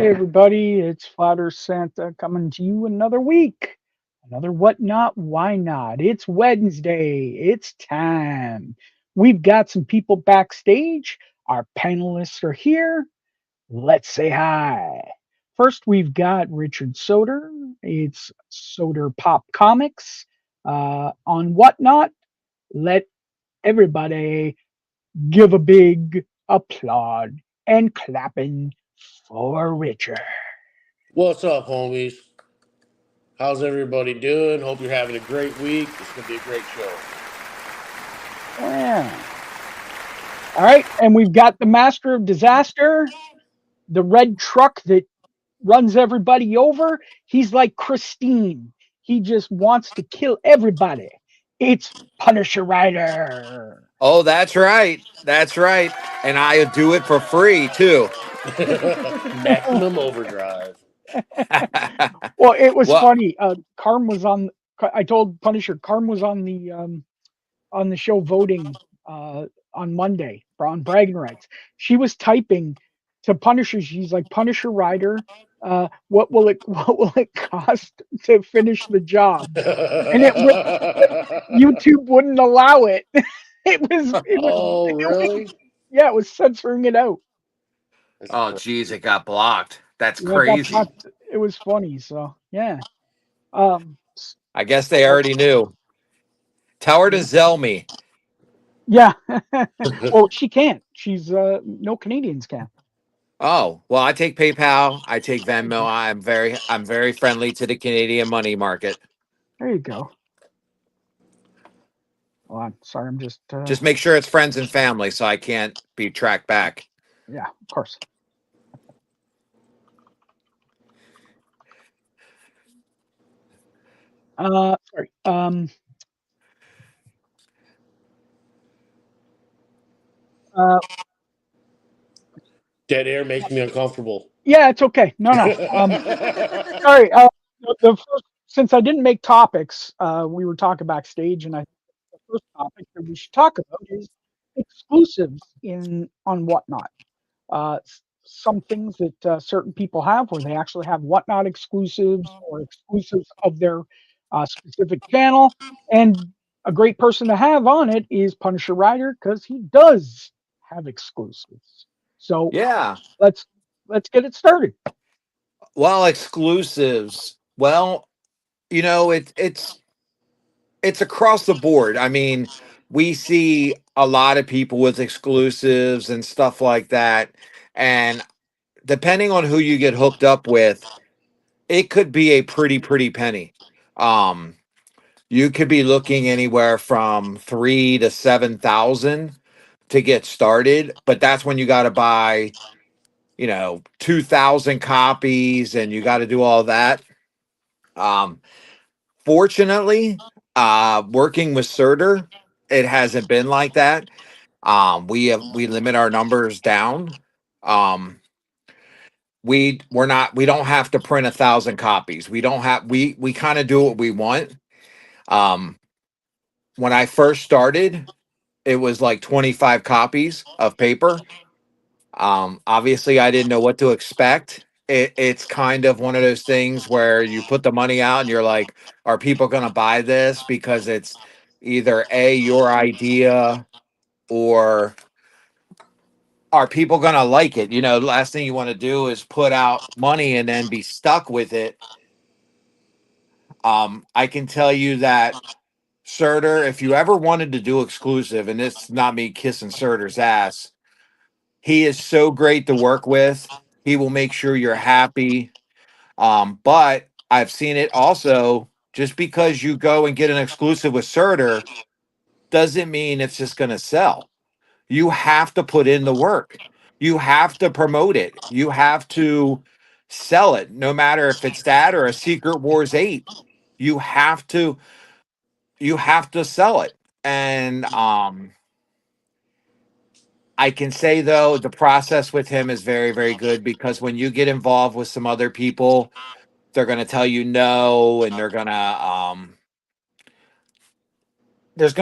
Hey everybody, it's Flatter Santa coming to you another week. Another what not, why not? It's Wednesday. It's time. We've got some people backstage. Our panelists are here. Let's say hi. First, we've got Richard Soder. It's Soder Pop Comics. On Whatnot, let everybody give a big applaud and clapping for Richard. What's up, homies? How's everybody doing? Hope you're having a great week. It's going to be a great show. Yeah. All right, and we've got the master of disaster, the red truck that runs everybody over. He's like Christine. He just wants to kill everybody. It's Punisher Rider. Oh, that's right. That's right. And I do it for free too. Maximum overdrive. Well, it was Well, funny. Carm was on. I told Punisher Carm was on the show voting on Monday on bragging rights. She was typing to Punisher. She's like, Punisher Rider, what will it what will it cost to finish the job? And YouTube wouldn't allow it. Oh, really? Yeah, it was censoring it out. That's oh, crazy. geez, it got blocked. That's Yeah, it got crazy. blocked. It was funny. So yeah. Um. I guess they already knew. Tell her to Yeah. Zell me. Yeah. Well, she can't. She's no Canadians can. Oh, well, I take PayPal. I take Venmo. I'm very friendly to the Canadian money market. There you go. Hold on. Sorry, I'm just Just make sure it's friends and family so I can't be tracked back. yeah, of course. Sorry. Uh, Dead air makes me uncomfortable. yeah, it's okay. No, no. Sorry. The first, since I didn't make topics, we were talking backstage, and I think the first topic that we should talk about is exclusives in on Whatnot. Some things that certain people have, where they actually have Whatnot exclusives or exclusives of their specific channel, and a great person to have on it is Punisher Rider because he does have exclusives. So Yeah. let's let's get it started. Well, exclusives. Well, it's across the board. I mean, we see a lot of people with exclusives and stuff like that. And depending on who you get hooked up with, it could be a pretty penny. Um, you could be looking anywhere from 3 to 7,000 to get started, but that's when you got to buy, 2,000 copies and you got to do all that. Um, Fortunately, working with Surtur, it hasn't been like that. We limit our numbers down. Um, we don't have to print 1,000 copies. We kind of do what we want. Um, when I first started, it was like 25 copies of paper. Obviously, I didn't know what to expect. It's kind of one of those things where you put the money out and you're like, are people going to buy this because it's either A, your idea, or are people going to like it? The last thing you want to do is put out money and then be stuck with it. I can tell you that Surtur, if you ever wanted to do exclusive, and it's not me kissing Surtur's ass, he is so great to work with. He will make sure you're happy. But I've seen it also, just because you go and get an exclusive with Surtur doesn't mean it's just going to sell. You have to put in the work. You have to promote it. You have to sell it, no matter if it's that or a Secret Wars 8. You have to sell it. And I can say though the process with him is very good, because when you get involved with some other people, they're going to tell you no, and there's going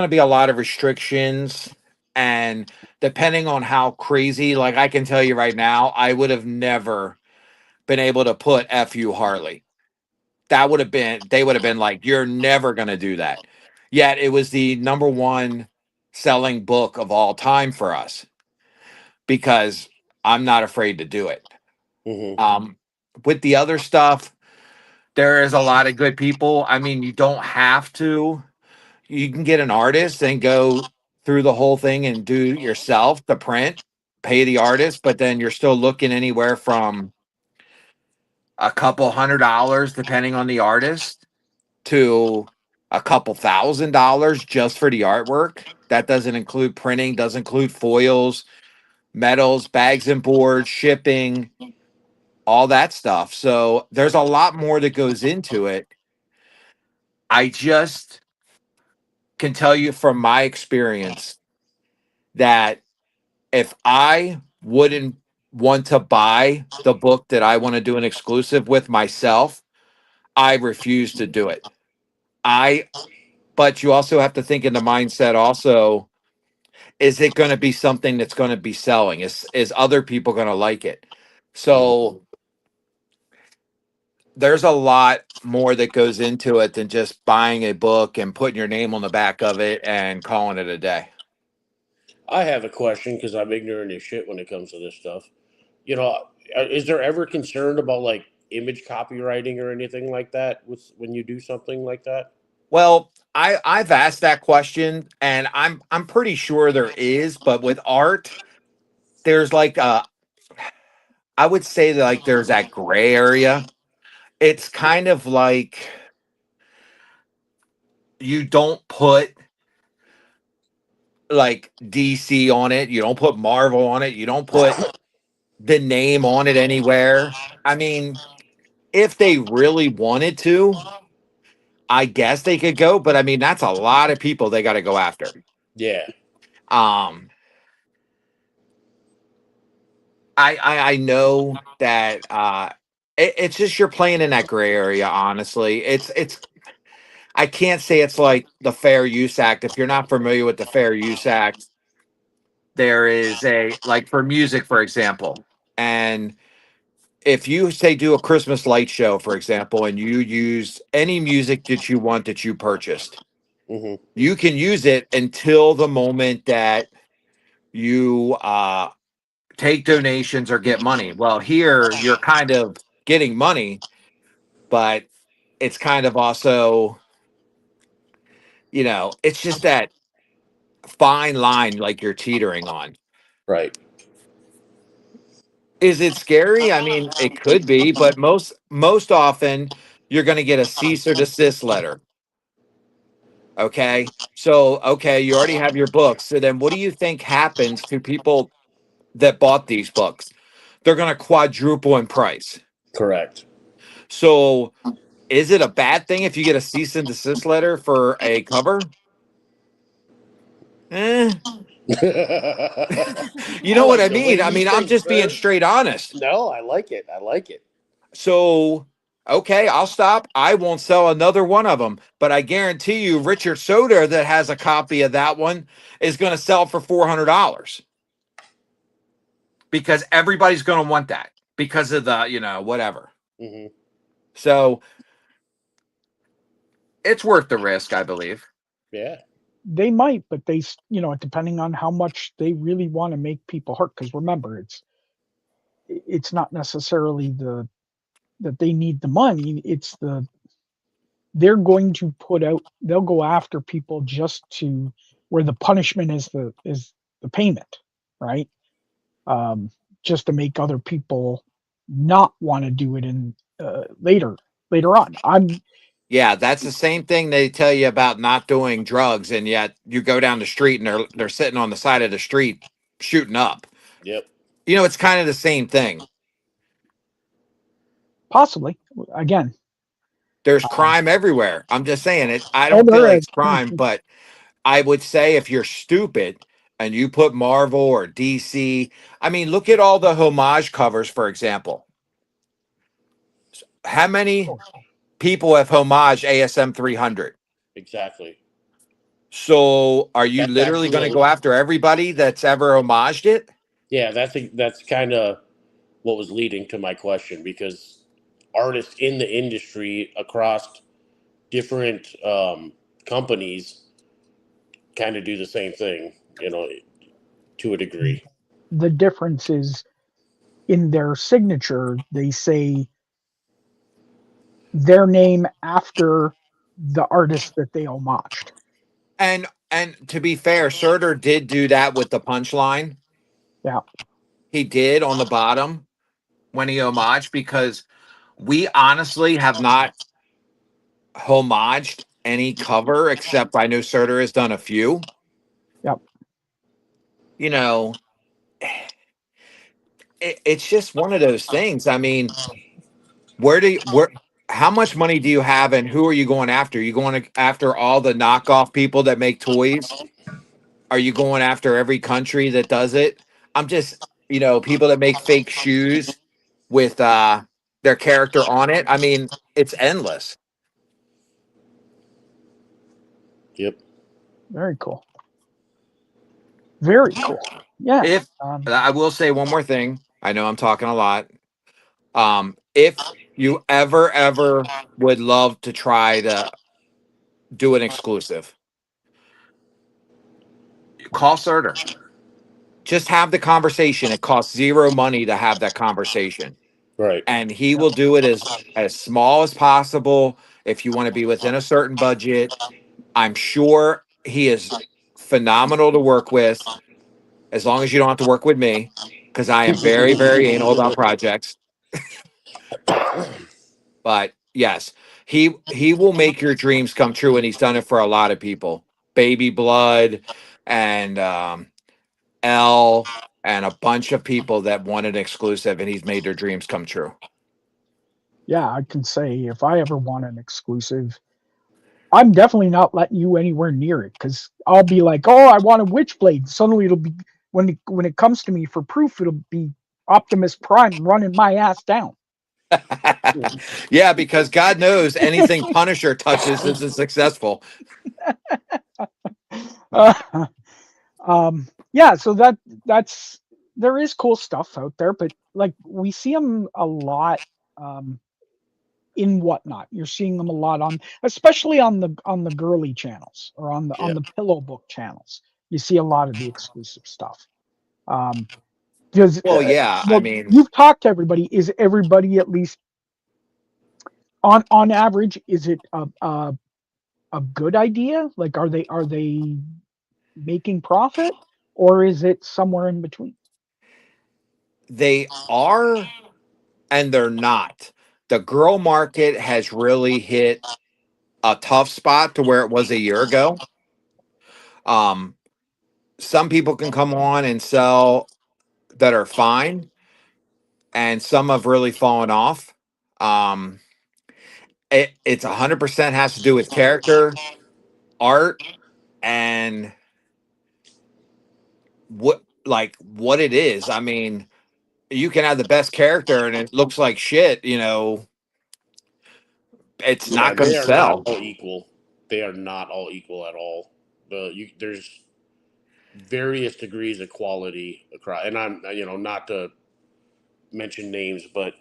to be a lot of restrictions. And depending on how crazy, like I can tell you right now, I would have never been able to put "Fu Harley." That would have been, they would have been like, "You're never going to do that." Yet it was the number one selling book of all time for us because I'm not afraid to do it. Mm-hmm. Um, with the other stuff, there is a lot of good people. I mean, you don't have to. You can get an artist and go through the whole thing and do yourself the print, pay the artist, but then you're still looking anywhere from a couple $100 depending on the artist to a couple $1,000 just for the artwork. That doesn't include printing, doesn't include foils, metals, bags and boards, shipping, all that stuff. So there's a lot more that goes into it. I just can tell you from my experience that if I wouldn't want to buy the book that I want to do an exclusive with myself, I refuse to do it. I But you also have to think in the mindset also, is it going to be something that's going to be selling? Is other people going to like it? Mm-hmm. So there's a lot more that goes into it than just buying a book and putting your name on the back of it and calling it a day. I have a question because I'm ignorant as shit when it comes to this stuff. You know, is there ever concern about like image copywriting or anything like that with when you do something like that? Well, I've asked that question and I'm pretty sure there is, but with art, there's like I would say that like there's that gray area. It's kind of like you don't put like DC on it, you don't put Marvel on it, you don't put the name on it anywhere. I mean, if they really wanted to, I guess they could go, but I mean that's a lot of people they got to go after. Yeah, Um I know that it's just you're playing in that gray area, honestly. It's I can't say it's like the Fair Use Act. If you're not familiar with the Fair Use Act, there is a, like for music, for example, and if you say do a Christmas light show, for example, and you use any music that you want that you purchased, hmm, you can use it until the moment that you take donations or get money. Well, here you're kind of getting money, but it's kind of also, it's just that fine line like you're teetering on. right. Is it scary? I mean, it could be, but most often you're going to get a cease or desist letter. Okay. So, okay, you already have your books. So then what do you think happens to people that bought these books? They're going to quadruple in price. Correct. So, is it a bad thing if you get a cease and desist letter for a cover? Eh, you I know what like I the way mean? I you mean, I'm think, just being sir. straight honest. No, I like it. I like it. So, okay, I'll stop. I won't sell another one of them, but I guarantee you, Richard Soder, that has a copy of that one, is going to sell for $400 because everybody's going to want that because of the, whatever. Hmm. So, it's worth the risk, I believe. Yeah. They might, but depending on how much they really want to make people hurt. Because remember, it's not necessarily that they need the money. It's they're going to they'll go after people just to where the punishment is the payment, right? Um, just to make other people not want to do it in later on. Yeah, that's the same thing they tell you about not doing drugs, and yet you go down the street and they're sitting on the side of the street shooting up. Yep. It's kind of the same thing. Possibly, again. There's Um, crime everywhere. I'm just saying it. I oh, don't feel there like is. it's crime, but I would say if you're stupid and you put Marvel or DC, I mean, look at all the homage covers, for example. How many people have homage ASM 300? Exactly. So are you That's literally actually going to go after everybody that's ever homaged it? yeah. That's kind of what was leading to my question, because artists in the industry across different companies kind of do the same thing, to a degree. The difference is in their signature, they say their name after the artist that they homaged. And to be fair, Surtur did do that with the punchline. Yeah, He did on the bottom when he homaged, because we honestly have not homaged any cover, except I know Surtur has done a few. yeah, You know, it's just one of those things. I mean, where how much money do you have, and who are you going after? Are you going after all the knockoff people that make toys? Are you going after every country that does it? I'm just, people that make fake shoes with their character on it. I mean, it's endless. Yep. very cool. Very cool. Yeah. If Um, I will say one more thing, I know I'm talking a lot. If you ever would love to try to do an exclusive, call Surtur. Just have the conversation. It costs zero money to have that conversation, Right. and he yep. will do it as small as possible. If you want to be within a certain budget, I'm sure he is phenomenal to work with, as long as you don't have to work with me, because I am very, very anal about projects. But yes, he will make your dreams come true, and he's done it for a lot of people. Baby Blood and L and a bunch of people that wanted an exclusive, and he's made their dreams come true. Yeah, I can say if I ever want an exclusive, I'm definitely not letting you anywhere near it because I'll be like, oh, I want a Witchblade. Suddenly it'll be when it comes to me for proof, it'll be Optimus Prime running my ass down. Yeah, because God knows anything Punisher touches isn't successful. Uh, yeah, so that's there is cool stuff out there, but like we see them a lot um, in whatnot. You're seeing them a lot on, especially on the girly channels or on Yeah. the pillow book channels. You see a lot of the exclusive stuff. Um, because Well, yeah, I well, mean, you've talked to everybody. Is everybody at least on average? Is it a good idea? Like, are they making profit, or is it somewhere in between? they are and they're not. The girl market has really hit a tough spot to where it was a year ago. Um, some people can come on and sell that are fine, and some have really fallen off. Um, it's 100% has to do with character, art, and what it is. I mean, you can have the best character and it looks like shit. It's Yeah, not going they to are not sell. all equal. They are not all equal at all. There's various degrees of quality across, and I'm not to mention names, but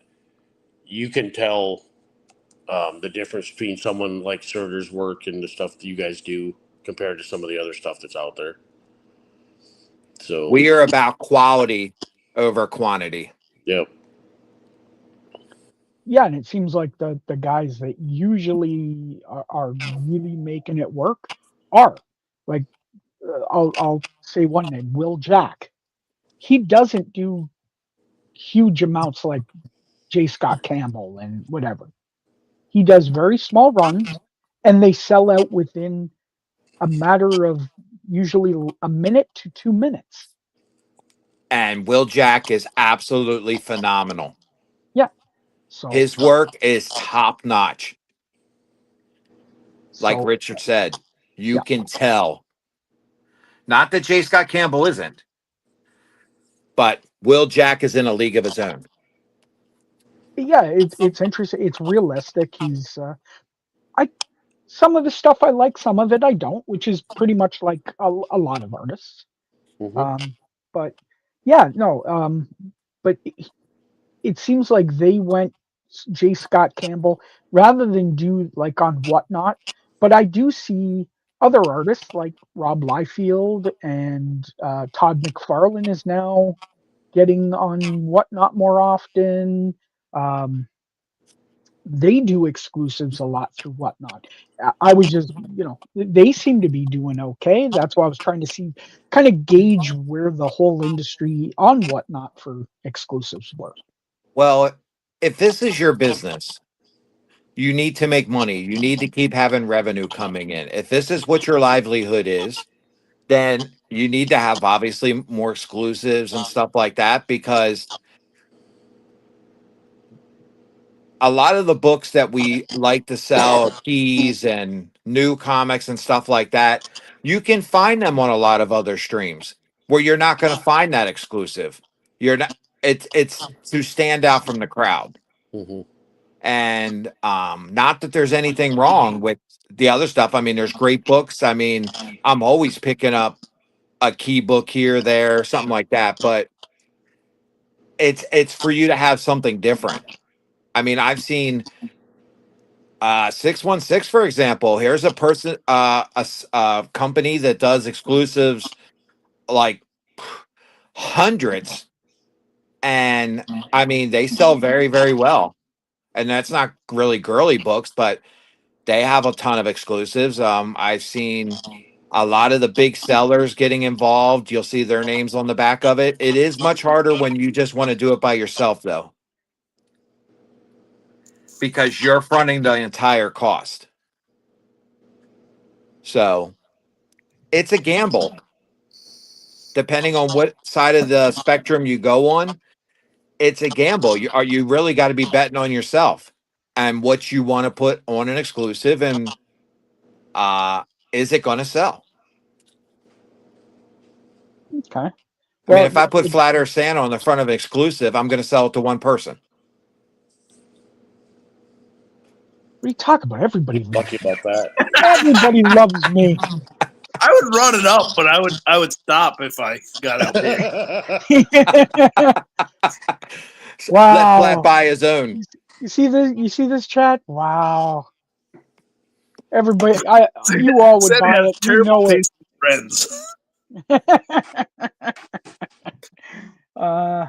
you can tell the difference between someone like Surtur's work and the stuff that you guys do compared to some of the other stuff that's out there. So, We are about quality over quantity. yep. Yeah, and it seems like the guys that usually are really making it work are like I'll say one name, Will Jack. He doesn't do huge amounts like J. Scott Campbell and whatever. He does very small runs, and they sell out within a matter of usually a minute to 2 minutes. And Will Jack is absolutely phenomenal. Yeah. So His work is top notch. Like so Richard said, you yeah. can tell. Not that J. Scott Campbell isn't, but Will Jack is in a league of his own. Yeah, it's interesting. It's realistic. He's I some of the stuff I like, some of it I don't, which is pretty much like a lot of artists. Hmm. Um, but yeah, no. But it seems like they went J. Scott Campbell rather than do like on Whatnot. But I do see other artists like Rob Liefeld and Todd McFarlane is now getting on Whatnot more often. Um, they do exclusives a lot through Whatnot. I was just, they seem to be doing okay. That's why I was trying to see, kind of gauge where the whole industry on Whatnot for exclusives were. Well, if this is your business, you need to make money. You need to keep having revenue coming in. If this is what your livelihood is, then you need to have obviously more exclusives and stuff like that, because a lot of the books that we like to sell, keys and new comics and stuff like that, you can find them on a lot of other streams where you're not going to find that exclusive. You're not. It's to stand out from the crowd. Mm-hmm. And not that there's anything wrong with the other stuff. I mean, there's great books. I mean, I'm always picking up a key book here, there, something like that. But it's for you to have something different. I mean, I've seen 616, for example. Here's a person, a company that does exclusives like hundreds, and I mean, they sell very, very well. And that's not really girly books, but they have a ton of exclusives. I've seen a lot of the big sellers getting involved. You'll see their names on the back of it. It is much harder when you just want to do it by yourself, though, because you're fronting the entire cost. So it's a gamble. Depending on what side of the spectrum you go on, it's a gamble. You really got to be betting on yourself and what you want to put on an exclusive, and uh, is it going to sell? Okay. I mean, Well, if I put Flat Earth Santa on the front of an exclusive, I'm going to sell it to one person. what are you talking about? Everybody loves Lucky about that. Everybody loves me. I would run it up, but I would stop if I got outbid. Let Flat Wow. buy his own. You see this? You see this chat? Wow. Everybody, you all would Said he buy has it. You terrible know it. taste in friends. uh,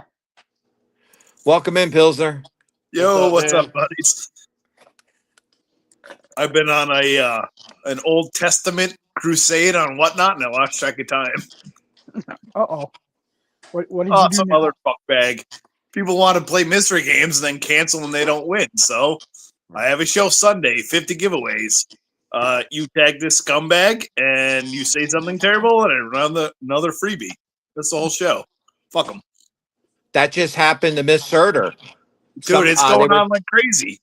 Welcome in, Pilsner. Yo, what's man? up, buddies? I've been on an Old Testament crusade on Whatnot, and I lost track of time. oh. What did you do Some now? other fuckbag. People want to play mystery games and then cancel when they don't win. So I have a show Sunday, 50 giveaways. You tag this scumbag and you say something terrible, and I run another freebie. That's the whole show. Fuck them, That just happened to Miss Surter. dude. It's going on like crazy.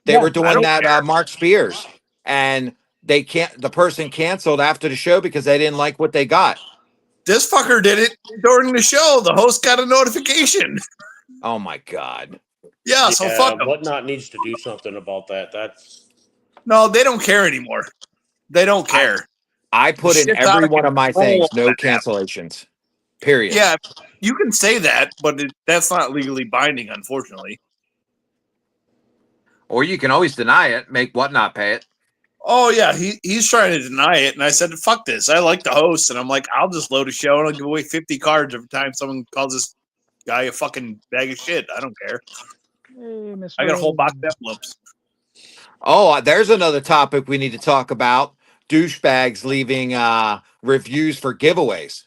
They were doing don't that care. Mark Spears, and the person canceled after the show because they didn't like what they got. This fucker did it during the show. The host got a notification. Oh my God. Yeah, so fuck them. Whatnot needs to do something about that. No, they don't care anymore. They don't care. I put in Shit's out every of one of my control things, on no that app. cancellations. Period. Yeah, you can say that, but that's not legally binding, unfortunately. Or you can always deny it, make Whatnot pay it. Oh yeah, he's trying to deny it, and I said, "Fuck this! I like the host," and I'm like, "I'll just load a show and I'll give away 50 cards every time someone calls this guy a fucking bag of shit. I don't care. Hey, Mr. I got a whole box of envelopes." Oh, there's another topic we need to talk about. Douchebags leaving reviews for giveaways.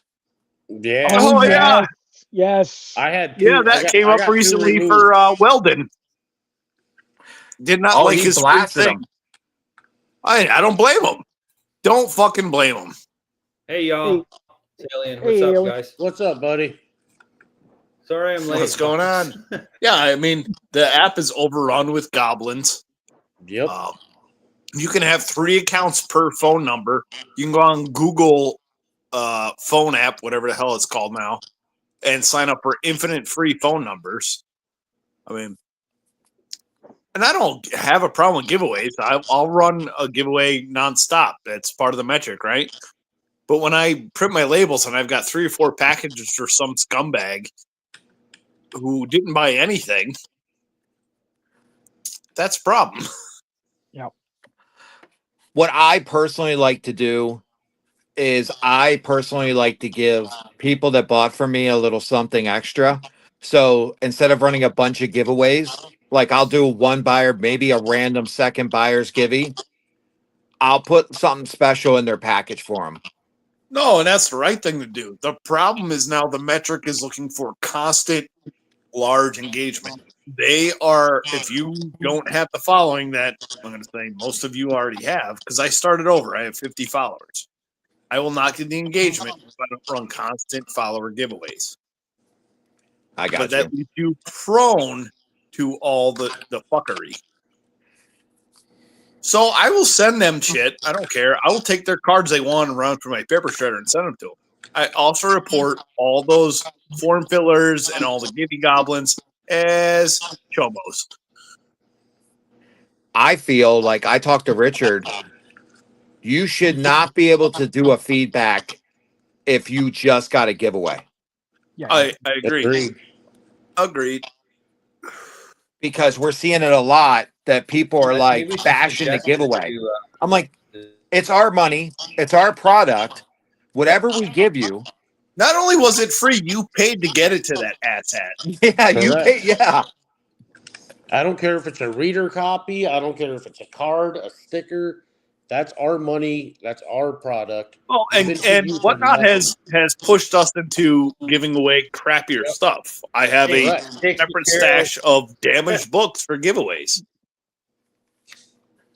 Yeah. Oh, yeah. Yes. I had Yeah, that came up recently for Weldon. Did not like he his blasted thing. him. I don't blame him. Don't fucking blame him. Hey y'all, it's Alien. What's Hey, up, Alien. guys? What's up, buddy? Sorry I'm late. What's going on? Yeah, I mean, the app is overrun with goblins. Yep. You can have 3 accounts per phone number. You can go on Google phone app, whatever the hell it's called now, and sign up for infinite free phone numbers. I mean, and I don't have a problem with giveaways. I'll run a giveaway nonstop. That's part of the metric, right? But when I print my labels and I've got 3 or 4 packages for some scumbag who didn't buy anything, that's a problem. Yeah. What I personally like to do is I personally like to give people that bought from me a little something extra. So instead of running a bunch of giveaways, like I'll do one buyer, maybe a random second buyer's givey. I'll put something special in their package for them. No, and that's the right thing to do. The problem is now the metric is looking for constant, large engagement. They are, if you don't have the following that I'm going to say most of you already have, because I started over, I have 50 followers. I will not get the engagement if I don't run constant follower giveaways. I got But you. that leaves you prone to all the fuckery. So I will send them shit. I don't care. I will take their cards they want and run through my paper shredder and send them to them. I also report all those form fillers and all the gibby goblins as chomos. I feel like I talked to Richard. You should not be able to do a feedback if you just got a giveaway. Yeah. I agree. Agreed. Because we're seeing it a lot that people are Maybe like we should bashing the suggest it giveaway. to, I'm like, it's our money, it's our product. Whatever we give you, Not only was it free, you paid to get it to that asshat. yeah, you Correct. pay, yeah. I don't care if it's a reader copy. I don't care if it's a card, a sticker. That's our money. That's our product. Well, Given and to and you for whatnot nothing. has pushed us into giving away crappier Yep. stuff. I have a Correct. separate stash of damaged books for giveaways.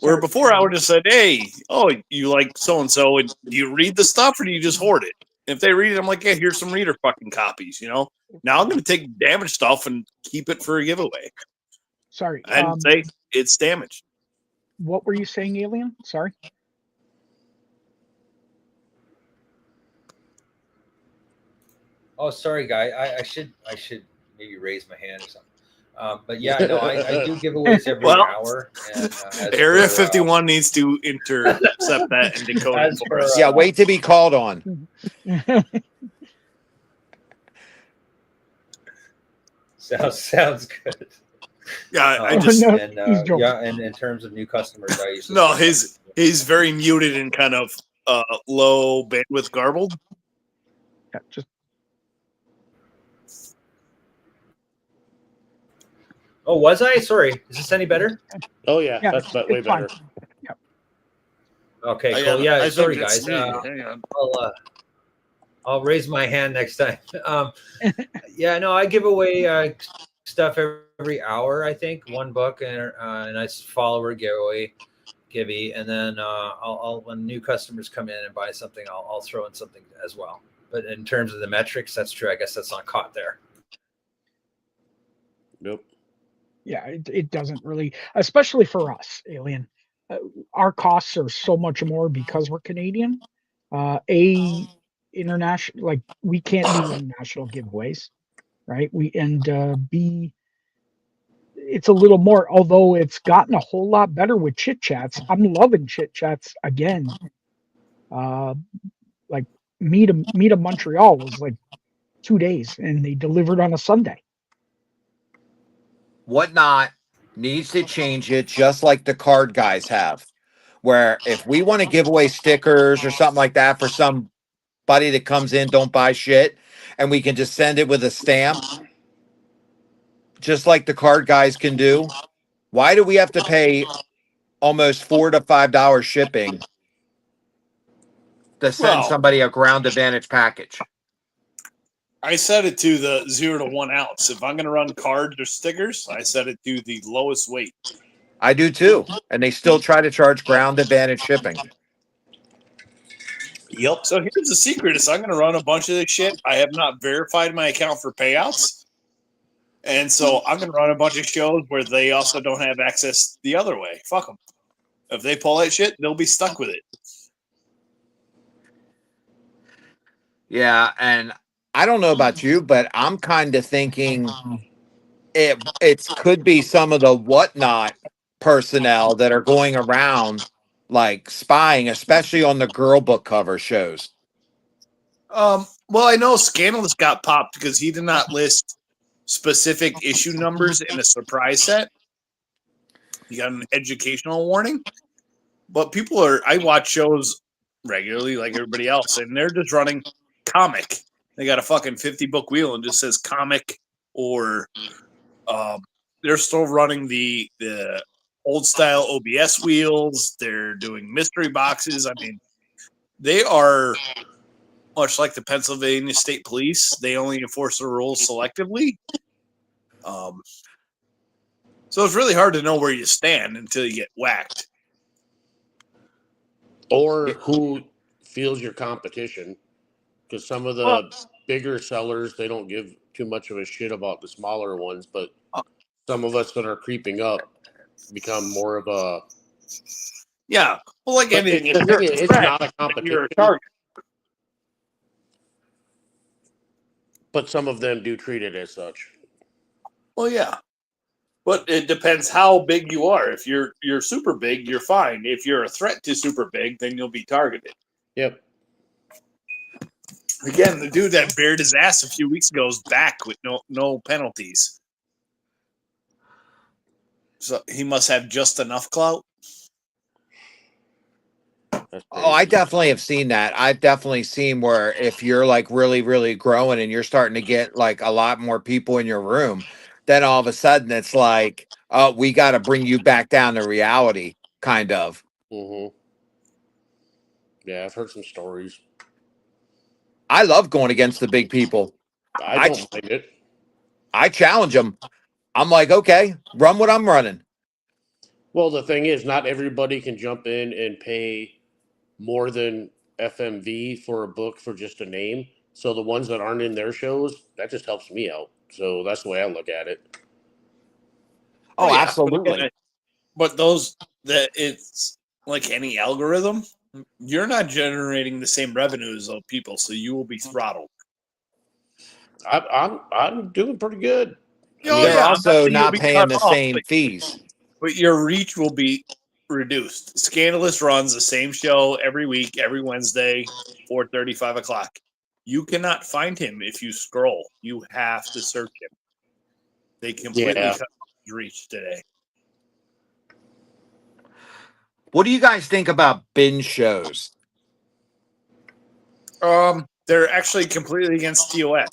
Where Sorry. before I would just said, "Hey, oh, you like so and so, and do you read the stuff or do you just hoard it?" If they read it, I'm like, "Yeah, here's some reader fucking copies." You know. Now I'm going to take damaged stuff and keep it for a giveaway. Sorry. And say it's damaged. What were you saying, Alien? Sorry. Oh, sorry, guy. I should maybe raise my hand or something. But yeah, no, I do giveaways every Well, hour. And, Area 51 needs to intercept that and decode it as for for, us. Yeah, wait to be called on. sounds good. Yeah, I Oh, just no, And he's joking. yeah, and in terms of new customers, I usually no. send He's very muted and kind of low bandwidth garbled. Yeah, just Oh, was I? Sorry. Is this any better? Oh yeah, yeah, that's way it's fine. better. Okay, I cool. got- Yeah, I think sorry, it's guys. me. Hang on. I'll raise my hand next time. Yeah, no, I give away stuff every hour. I think one book and a nice follower givey, and then I'll when new customers come in and buy something, I'll throw in something as well. But in terms of the metrics, that's true. I guess that's not caught there. Nope. Yeah, it doesn't really, especially for us, Alien. Our costs are so much more because we're Canadian. International, like we can't do international giveaways, right? B, it's a little more, although it's gotten a whole lot better with Chit Chats. I'm loving Chit Chats again. Like Meet a Montreal was like 2 days, and they delivered on a Sunday. Whatnot needs to change it just like the card guys have. Where if we want to give away stickers or something like that for somebody that comes in, don't buy shit, and we can just send it with a stamp, just like the card guys can do. Why do we have to pay almost $4 to $5 shipping to send Well, somebody a ground advantage package? I set it to the 0 to 1 ounce. If I'm going to run cards or stickers, I set it to the lowest weight. I do too, and they still try to charge ground advantage shipping. Yep. So here's the secret: is I'm going to run a bunch of this shit. I have not verified my account for payouts, and so I'm going to run a bunch of shows where they also don't have access the other way. Fuck them. If they pull that shit, they'll be stuck with it. Yeah, and I don't know about you, but I'm kind of thinking it could be some of the Whatnot personnel that are going around like spying, especially on the girl book cover shows. Well, I know Scandalous got popped because he did not list specific issue numbers in a surprise set. You got an educational warning. But I watch shows regularly like everybody else, and they're just running comic. They got a fucking 50-book wheel and just says comic, or they're still running the old style OBS wheels. They're doing mystery boxes. I mean, they are much like the Pennsylvania State Police. They only enforce the rules selectively. So it's really hard to know where you stand until you get whacked. Or who feels your competition. Because some of the bigger sellers, they don't give too much of a shit about the smaller ones. But some of us that are creeping up become more of a... Yeah. Well, like anything, it's not a competition. You're a target. But some of them do treat it as such. Well, yeah. But it depends how big you are. If you're super big, you're fine. If you're a threat to super big, then you'll be targeted. Yep. Again, the dude that bared his ass a few weeks ago is back with no penalties. So he must have just enough clout. Oh, I definitely have seen that. I've definitely seen where if you're like really, really growing and you're starting to get like a lot more people in your room, then all of a sudden it's like, oh, we got to bring you back down to reality, kind of. Mm-hmm. Yeah, I've heard some stories. I love going against the big people. I don't mind it. I challenge them. I'm like, okay, run what I'm running. Well, the thing is, not everybody can jump in and pay more than FMV for a book for just a name. So the ones that aren't in their shows, that just helps me out. So that's the way I look at it. Oh, yeah, absolutely. But it's like any algorithm. You're not generating the same revenues of people, so you will be throttled. I'm doing pretty good. They're also not paying the same fees. But your reach will be reduced. Scandalous runs the same show every week, every Wednesday, 4:30, 5 o'clock. You cannot find him if you scroll. You have to search him. They completely cut off his reach today. What do you guys think about binge shows? They're actually completely against TOS.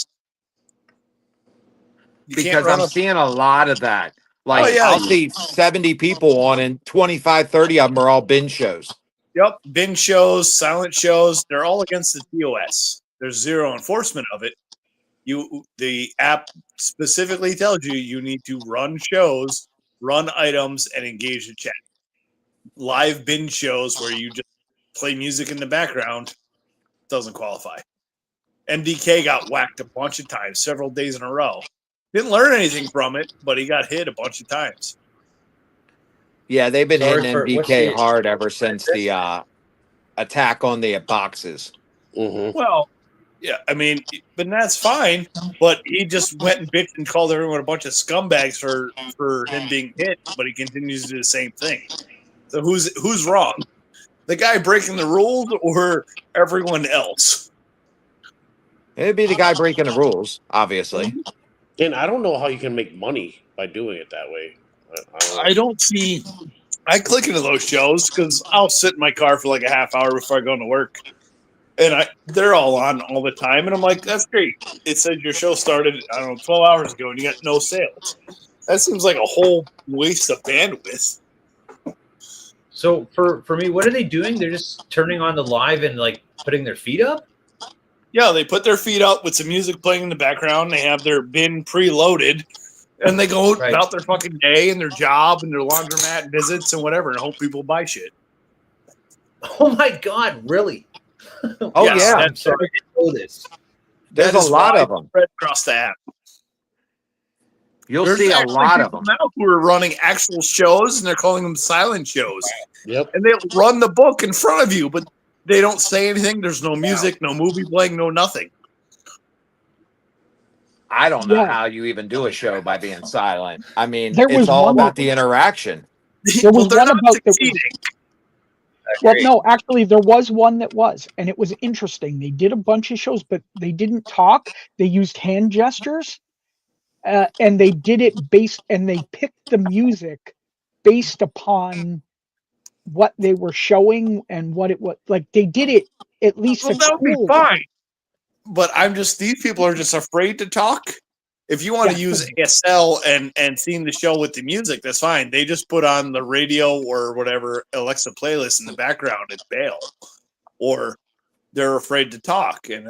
Because I'm seeing a lot of that. Like, I'll see 70 people on and 25, 30 of them are all binge shows. Yep. Binge shows, silent shows, they're all against the TOS. There's zero enforcement of it. The app specifically tells you need to run shows, run items, and engage the chat. Live binge shows where you just play music in the background doesn't qualify. MDK got whacked a bunch of times, several days in a row. Didn't learn anything from it, but he got hit a bunch of times. Yeah, they've been hitting MDK hard ever since the attack on the boxes. Mm-hmm. Well, yeah, I mean, but that's fine. But he just went and bitched and called everyone a bunch of scumbags for him being hit, but he continues to do the same thing. So who's wrong? The guy breaking the rules or everyone else? It'd be the guy breaking the rules, obviously. And I don't know how you can make money by doing it that way. I don't see. I click into those shows because I'll sit in my car for like a half hour before I go to work, and they're all on all the time, and I'm like, that's great. It said your show started, I don't know, 12 hours ago, and you got no sales. That seems like a whole waste of bandwidth. So for me, what are they doing? They're just turning on the live and like putting their feet up? Yeah, they put their feet up with some music playing in the background. They have their bin preloaded, and they go about their fucking day and their job and their laundromat visits and whatever and hope people buy shit. Oh my God, really? Oh, yeah. I'm sorry to know this. There's a lot of them. Spread across the app. There's see a lot of them now who are running actual shows, and they're calling them silent shows. Yep. And they run the book in front of you, but they don't say anything. There's no music, no movie playing, no nothing. I don't know how you even do a show by being silent. I mean, it's all about the interaction. There was one about well, no, actually, there was one that was, and it was interesting. They did a bunch of shows, but they didn't talk. They used hand gestures, and they did it and they picked the music based upon what they were showing and what it was like. They did it at least Well, a that would be cool fine. But these people are just afraid to talk. If you want to use ASL and theme the show with the music, that's fine. They just put on the radio or whatever Alexa playlist in the background and bail. Or they're afraid to talk. And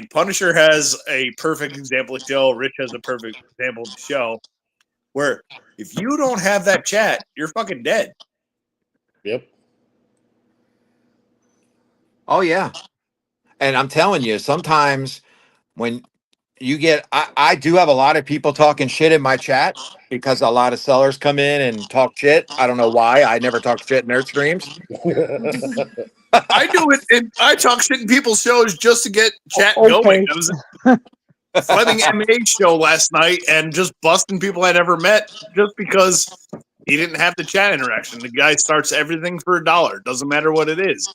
Punisher has a perfect example of show. Rich has a perfect example of the show where if you don't have that chat, you're fucking dead. Yep. Oh yeah. And I'm telling you, sometimes when you get, I do have a lot of people talking shit in my chat because a lot of sellers come in and talk shit. I don't know why. I never talk shit in their streams. I do it, and I talk shit in people's shows just to get chat Okay. going. I was at Fleming MA show last night and just busting people I never met just because he didn't have the chat interaction. The guy starts everything for $1. Doesn't matter what it is.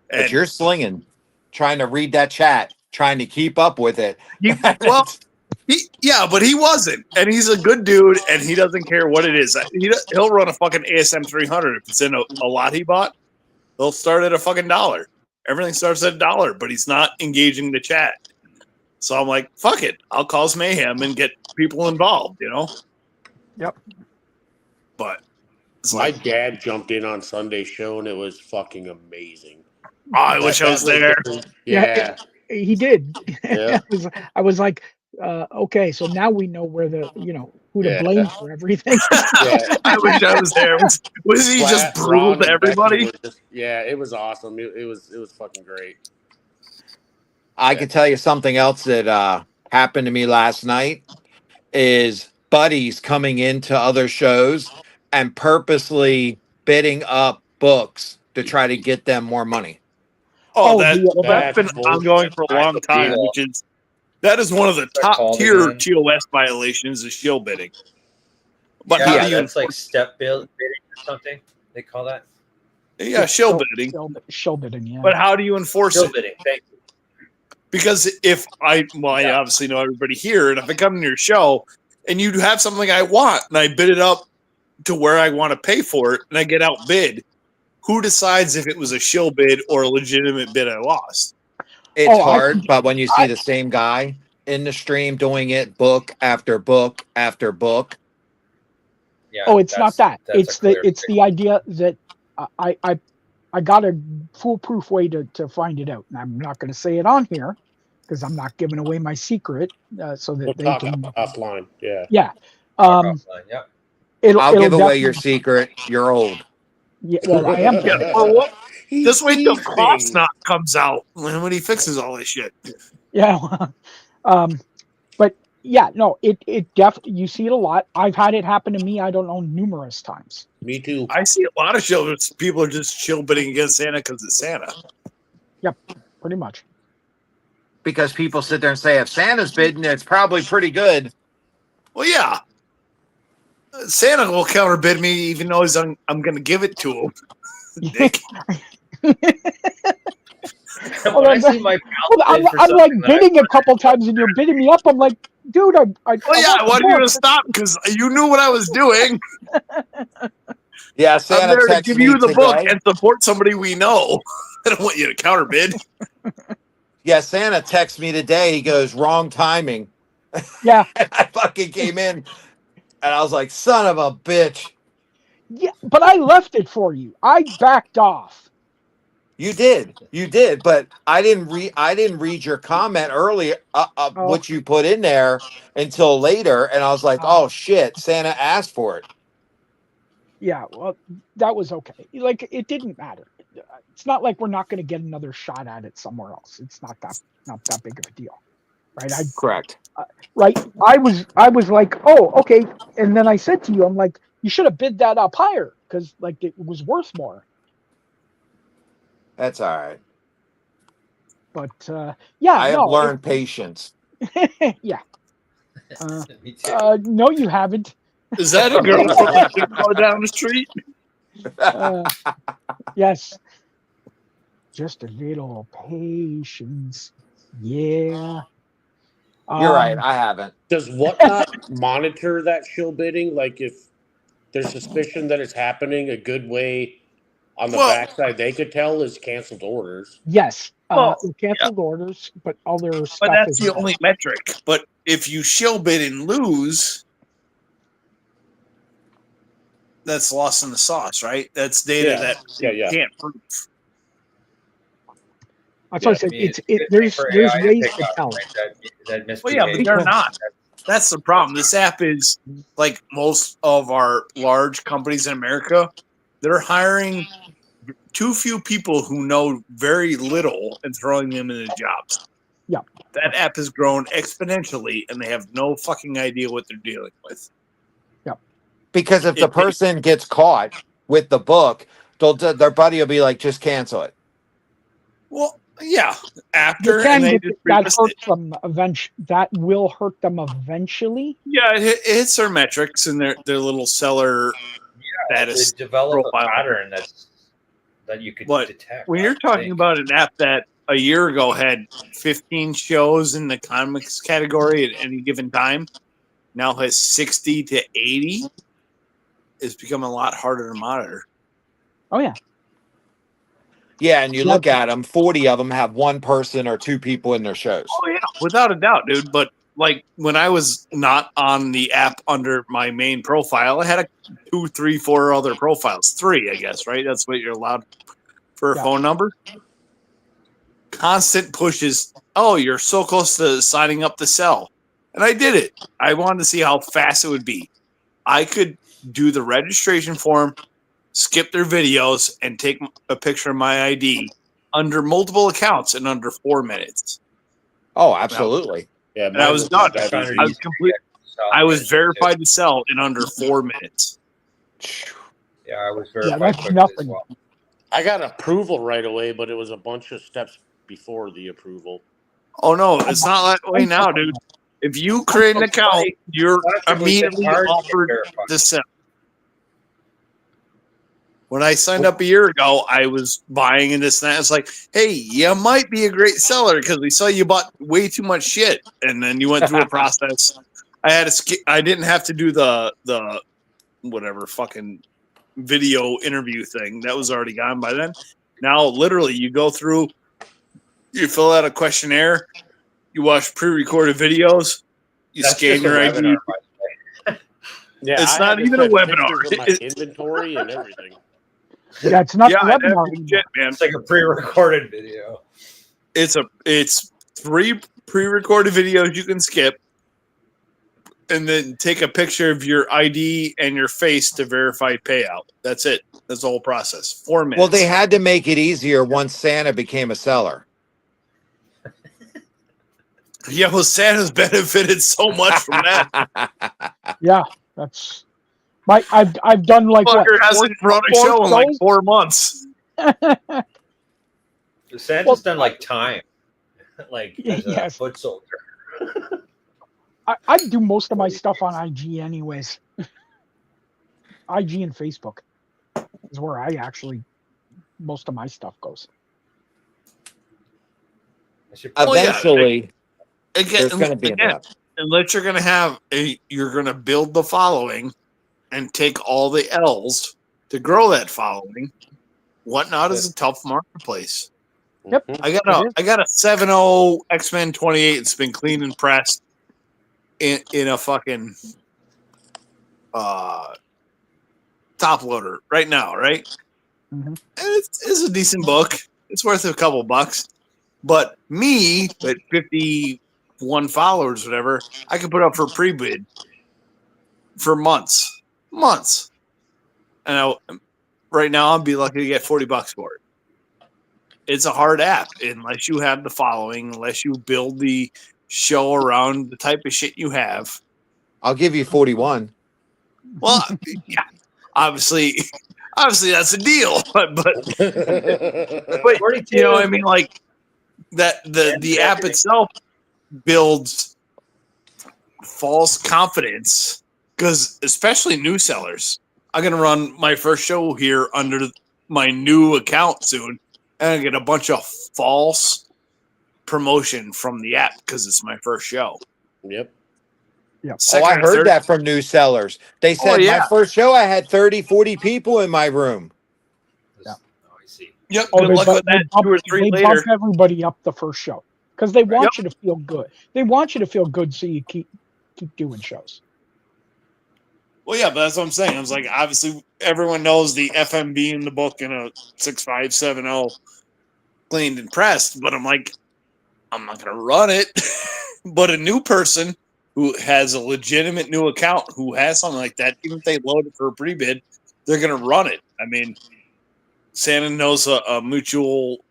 But you're slinging, trying to read that chat, trying to keep up with it. But he wasn't, and he's a good dude, and he doesn't care what it is. He'll run a fucking ASM 300 if it's in a lot he bought. They'll start at a fucking $1. Everything starts at $1, but he's not engaging the chat. So I'm like, fuck it, I'll cause mayhem and get people involved. Yep. But my dad jumped in on Sunday's show, and it was fucking amazing. Oh, I wish I was there. Yeah. He did. Yeah. I was like, okay, so now we know where who to blame for everything. Yeah. I wish I was there. Was he just brutal to everybody? It was awesome. It was fucking great. I could tell you something else that happened to me last night is buddies coming into other shows and purposely bidding up books to try to get them more money. That's been ongoing for a long time, that is one of the top tier TOS violations is shield bidding. But yeah, that's like step bidding or something. They call that. Yeah, shield bidding. Shield bidding, yeah. But how do you enforce shield bidding? Thank you. Because I obviously know everybody here, and if I come to your show and you have something I want and I bid it up to where I want to pay for it and I get outbid, who decides if it was a shill bid or a legitimate bid I lost? It's hard, but when you see the same guy in the stream doing it book after book after book. Yeah, it's not that. It's the idea that I got a foolproof way to find it out. And I'm not going to say it on here because I'm not giving away my secret so that they can offline. Yeah. Yeah. I'll give away your secret. You're old. Yeah, well, I am. Just wait till Klopp's not comes out when he fixes all this shit. Yeah. But yeah, no, it definitely, you see it a lot. I've had it happen to me, I don't know, numerous times. Me too. I see a lot of shows. People are just chill bidding against Santa because it's Santa. Yep, pretty much. Because people sit there and say, if Santa's bidding, it's probably pretty good. Well, yeah. Santa will counterbid me even though I'm going to give it to him. Nick. I'm like bidding a couple times and you're bidding me up. I'm like, dude, I wanted you to stop because you knew what I was doing. Yeah, Santa, I'm there to give you the book and support somebody we know. I don't want you to counterbid. Yeah, Santa texted me today. He goes, wrong timing. Yeah. And I fucking came in and I was like, son of a bitch. Yeah, but I left it for you. I backed off. You did, but I didn't read your comment earlier, what you put in there until later, and I was like, oh shit, Santa asked for it. Yeah, well, that was okay. Like, it didn't matter. It's not like we're not going to get another shot at it somewhere else. It's not that big of a deal, right? Correct. Right. I was like, oh, okay, and then I said to you, I'm like, you should have bid that up higher because like it was worth more. That's all right. But yeah, I have learned patience. Yeah. No, you haven't. Is that a girl from the down the street? Yes. Just a little patience. Yeah. You're right. I haven't. Does Whatnot monitor that shill bidding? Like if there's suspicion that it's happening, a good way on the Well- backside they could tell is canceled orders. Yes, Well, canceled orders, but other But stuff that's is the only metric. But if you shill bid and lose, that's lost in the sauce, right? That's data Yeah. that Yeah, you yeah. can't prove. That's what I Yeah. said. I mean, There's good thing for there's AI to ways pick to up, tell. right, that Well, yeah, but misbehavior. they're not. That's the problem. This app is like most of our large companies in America. They're hiring too few people who know very little and throwing them into jobs. Yeah. That app has grown exponentially, and they have no fucking idea what they're dealing with. Because if the person gets caught with the book, their buddy will be like, just cancel it. Well, yeah, You after and can, they but just that relist hurts it. them eventually. That will hurt them eventually. Yeah, it hits their metrics and their little seller status. To develop profile. a pattern that you could But detect. when I you're would talking think. about an app that a year ago had 15 shows in the comics category at any given time, now has 60 to 80, it's become a lot harder to monitor. Oh yeah, Yeah, and you look at them, 40 of them have one person or two people in their shows. Oh yeah, without a doubt, dude. But like when I was not on the app under my main profile, I had 2, 3, 4 other profiles. 3, I guess, right? That's what you're allowed for a Yeah. phone number. Constant pushes. Oh, you're so close to signing up to sell. And I did it. I wanted to see how fast it would be. I could do the registration form, skip their videos, and take a picture of my ID under multiple accounts in under 4 minutes. Oh, absolutely. Yeah, And I mine was was done. that I found it easy. I was easy to complete. get to sell I was quickly, verified to sell in under 4 minutes. too. Yeah, I was yeah, verified that's quickly as nothing. well. I got approval right away, but it was a bunch of steps before the approval. Oh no, it's not that way now, dude. If you create an account, you're Honestly, it's immediately hard to get offered verified. to sell. When I signed up a year ago, I was buying and this and that. It's like, hey, you might be a great seller because we saw you bought way too much shit, and then you went through a process. I had to. I didn't have to do the whatever fucking video interview thing. That was already gone by then. Now, literally, you go through, you fill out a questionnaire, you watch pre-recorded videos, you That's scan just a your ID. webinar, by the way. Yeah, It's I not had to even a send webinar. pictures of my inventory and everything. Yeah, it's not Yeah, the that's webinar. legit, man. It's like a pre-recorded video. It's 3 pre-recorded videos you can skip, and then take a picture of your ID and your face to verify payout. That's it. That's the whole process. 4 minutes. Well, they had to make it easier once Santa became a seller. Yeah, well, Santa's benefited so much from that. Yeah, that's I've done like what Fucker hasn't run a 4 show in like shows? 4 months. Santa's Well, done like time, like as a Yes. foot soldier. I do most of my stuff on IG anyways. IG and Facebook is where I actually most of my stuff goes. I should Oh, yeah. Eventually, Again, there's going to be again, enough. unless you're going to you're going to build the following and take all the L's to grow that following. Whatnot is a tough marketplace. Yep. Mhm. I got a 7.0 X-Men 28. It's been cleaned and pressed in a fucking top loader right now, right? Mhm. And it's a decent book. It's worth a couple bucks. But me, at 51 followers, whatever, I can put up for pre-bid for months. And right now, I'd be lucky to get $40 for it. It's a hard app unless you have the following, unless you build the show around the type of shit you have. I'll give you 41. Well, yeah, obviously that's a deal. But you know what I mean? Like that the app itself builds false confidence because especially new sellers. I'm gonna run my first show here under my new account soon, and I get a bunch of false promotion from the app because it's my first show. Yep. Yeah. Oh, I Second or heard third. that from new sellers. They Oh said my yeah. first show, I had 30, 40 people in my room. Yeah. Oh, I see. Yep. Oh, Good luck with that. 2 or 3 they later. bump everybody up the first show because they Right. want you to feel good. They want you to feel good, so you keep doing shows. Well, yeah, but that's what I'm saying. I was like, obviously, everyone knows the FMB in the book in a 6570 cleaned and pressed, but I'm like, I'm not going to run it. But a new person who has a legitimate new account who has something like that, even if they load it for a pre-bid, they're going to run it. I mean, Santa knows a mutual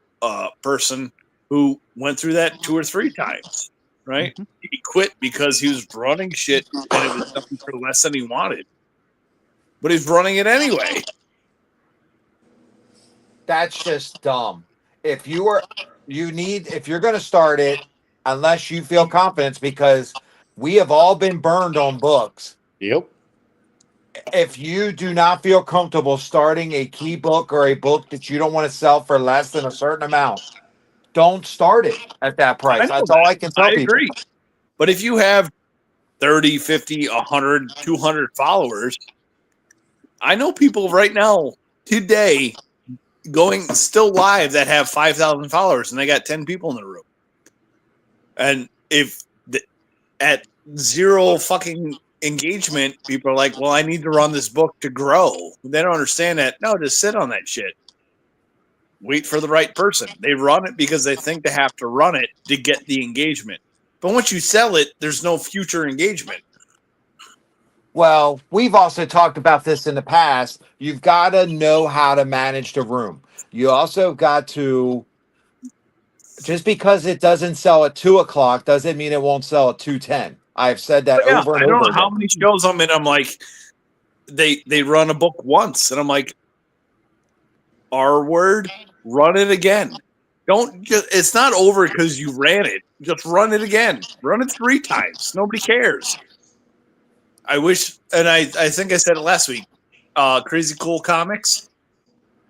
person who went through that 2 or 3 times, right? Mhm. He quit because he was running shit and it was done for less than he wanted. But he's running it anyway. That's just dumb. If you are, if you're going to start it, unless you feel confidence, because we have all been burned on books. Yep. If you do not feel comfortable starting a key book or a book that you don't want to sell for less than a certain amount, don't start it at that I price. know That's all that. I can I tell people. agree. But if you have 30, 50, 100, 200 followers, I know people right now, today, going still live that have 5,000 followers and they got 10 people in the room. And if at zero fucking engagement, people are like, well, I need to run this book to grow. They don't understand that. No, just sit on that shit. Wait for the right person. They run it because they think they have to run it to get the engagement. But once you sell it, there's no future engagement. Well, we've also talked about this in the past. You've got to know how to manage the room. You also got to, just because it doesn't sell at 2 o'clock doesn't mean it won't sell at 2:10. I've said that But yeah, over and I don't over know how again. many shows I'm in. I'm like, they run a book once, and I'm like, R word, run it again. Don't just, it's not over because you ran it. Just run it again. Run it 3 times. Nobody cares. I wish, and I think I said it last week. Crazy Cool Comics,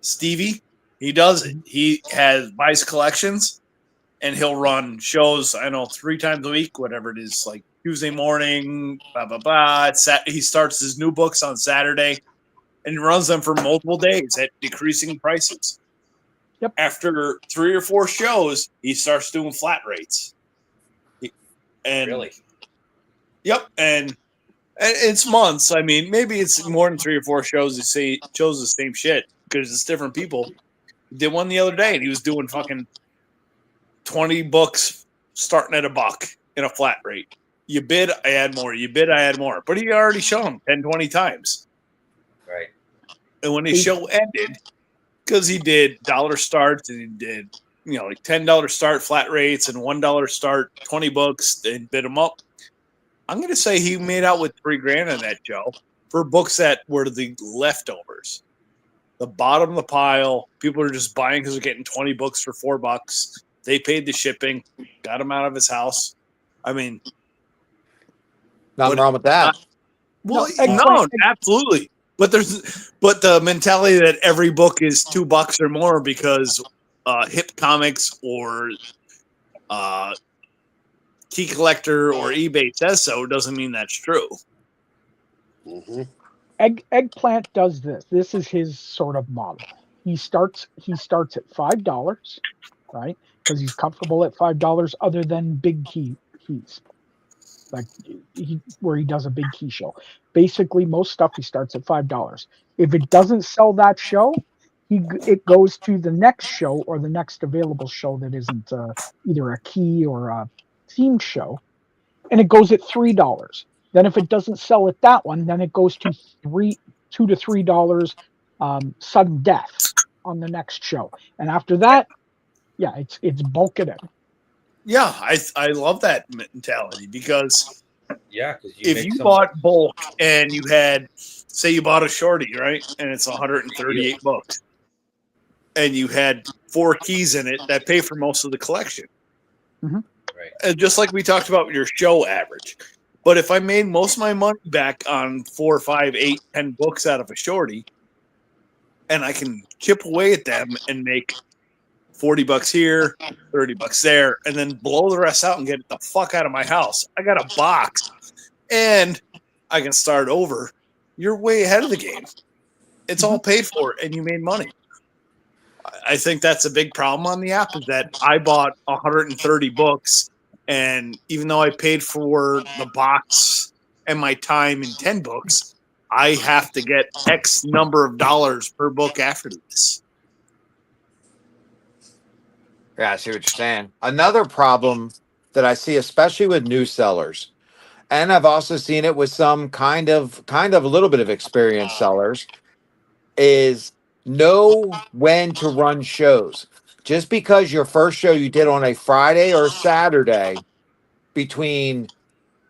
Stevie, he does it. He buys collections, and he'll run shows. I know 3 times a week, whatever it is, like Tuesday morning, blah blah blah. He starts his new books on Saturday, and he runs them for multiple days at decreasing prices. Yep. After 3 or 4 shows, he starts doing flat rates. And Really? yep, and it's months. I mean, maybe it's more than 3 or 4 shows. He chose the same shit because it's different people. He did one the other day, and he was doing fucking 20 books starting at $1 in a flat rate. You bid, I add more. You bid, I add more. But he already shown them 10, 20 times. Right. And when his show ended, because he did dollar starts and he did, like $10 start flat rates and $1 start 20 books and bid them up. I'm going to say he made out with $3,000 on that show for books that were the leftovers. The bottom of the pile, people are just buying because they're getting 20 books for $4. They paid the shipping, got him out of his house. I mean, Nothing wrong with that. well, Eggplant- absolutely. But the mentality that every book is $2 or more because Hip Comics or Key Collector or eBay says so doesn't mean that's true. Mm-hmm. Eggplant does this. This is his sort of model. He starts at $5, right? Because he's comfortable at $5 other than big keys. Like where he does a big key show. Basically, most stuff he starts at $5. If it doesn't sell that show, it goes to the next show or the next available show that isn't either a key or a themed show, and it goes at $3. Then if it doesn't sell at that one, then it goes to $2 to $3 sudden death on the next show, and after that, yeah, it's bulk it in. Yeah, I love that mentality because Yeah, because if you bought bulk and you had, say you bought a shorty, right, and it's 138 bucks, and you had 4 keys in it that pay for most of the collection. Mm-hmm. Right. And just like we talked about your show average. But if I made most of my money back on 4, 5, 8, 10 books out of a shorty, and I can chip away at them and make $40 here, $30 there, and then blow the rest out and get the fuck out of my house. I got a box and I can start over, you're way ahead of the game. It's all paid for, and you made money. I think that's a big problem on the app is that I bought 130 books, and even though I paid for the box and my time in 10 books, I have to get X number of dollars per book after this. Yeah, I see what you're saying. Another problem that I see, especially with new sellers, and I've also seen it with some kind of a little bit of experienced sellers, is know when to run shows. Just because your first show you did on a Friday or Saturday between